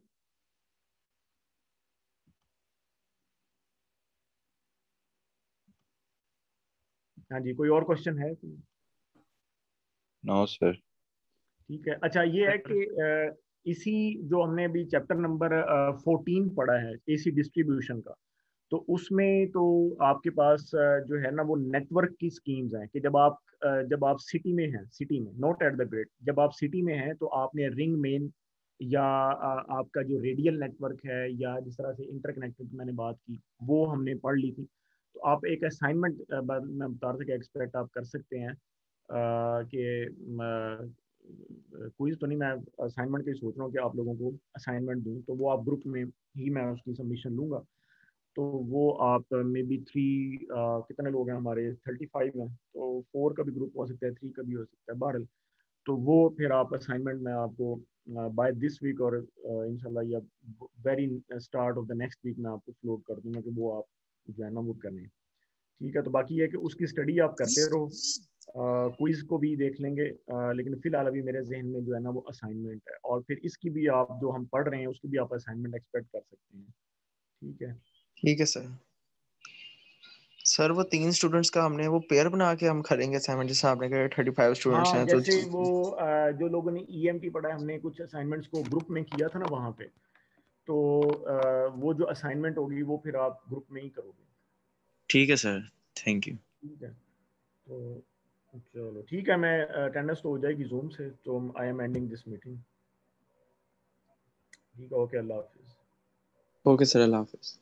हाँ जी, कोई और क्वेश्चन है? No sir. ठीक है। अच्छा, ये है कि इसी जो हमने अभी चैप्टर नंबर 14 पढ़ा है एसी डिस्ट्रीब्यूशन का, तो उसमें तो आपके पास जो है ना वो नेटवर्क की स्कीम्स हैं कि जब आप सिटी में हैं, सिटी में नॉट एट द ग्रिड, जब आप सिटी में हैं तो आपने रिंग मेन या आपका जो रेडियल नेटवर्क है या जिस तरह से इंटरकनेक्टेड मैंने बात की वो हमने पढ़ ली थी। तो आप एक असाइनमेंट मैं बता रहा था कि एक्सपेक्ट आप कर सकते हैं कि क्विज तो नहीं, मैं असाइनमेंट के सोच रहा हूँ कि आप लोगों को असाइनमेंट दूँ, तो वो आप ग्रुप में ही मैं उसकी सबमिशन लूँगा। तो वो आप मे बी थ्री, कितने लोग हैं हमारे, 35 हैं, तो 4 का भी ग्रुप हो सकता है, 3 का भी हो सकता है, बहरहाल। तो वो फिर आप असाइनमेंट में आपको बाय दिस वीक और इंशाल्लाह या very start of the next week में आपको अपलोड कर दूंगा कि वो आप जो है ना वो करने हैं। ठीक है, तो बाकी ये है कि उसकी स्टडी आप करते रहो, क्विज को भी देख लेंगे, लेकिन फिलहाल अभी मेरे जहन में जो है ना वो असाइनमेंट है, और फिर इसकी भी आप जो हम पढ़ रहे हैं उसकी भी आप असाइनमेंट एक्सपेक्ट कर सकते हैं। ठीक है। ठीक है सर। सर वो 3 स्टूडेंट्स का हमने वो पेयर बना के हम करेंगे असाइनमेंट, जैसे आपने कहा 35 स्टूडेंट्स हाँ, हैं तो जैसे वो जो लोगों ने ईएमटी पढ़ा है, हमने कुछ असाइनमेंट्स को ग्रुप में किया था ना वहाँ पे, तो वो जो असाइनमेंट होगी वो फिर आप ग्रुप में ही करोगे। ठीक है सर, थैंक यू। ठीक है, तो चलो ठीक है, मैं अटेंडेंस तो हो जाएगी जूम से, तो I am ending this meeting. ठीक है, ओके, अल्लाह हाफिज़। ओके सर, अल्लाह हाफिज़।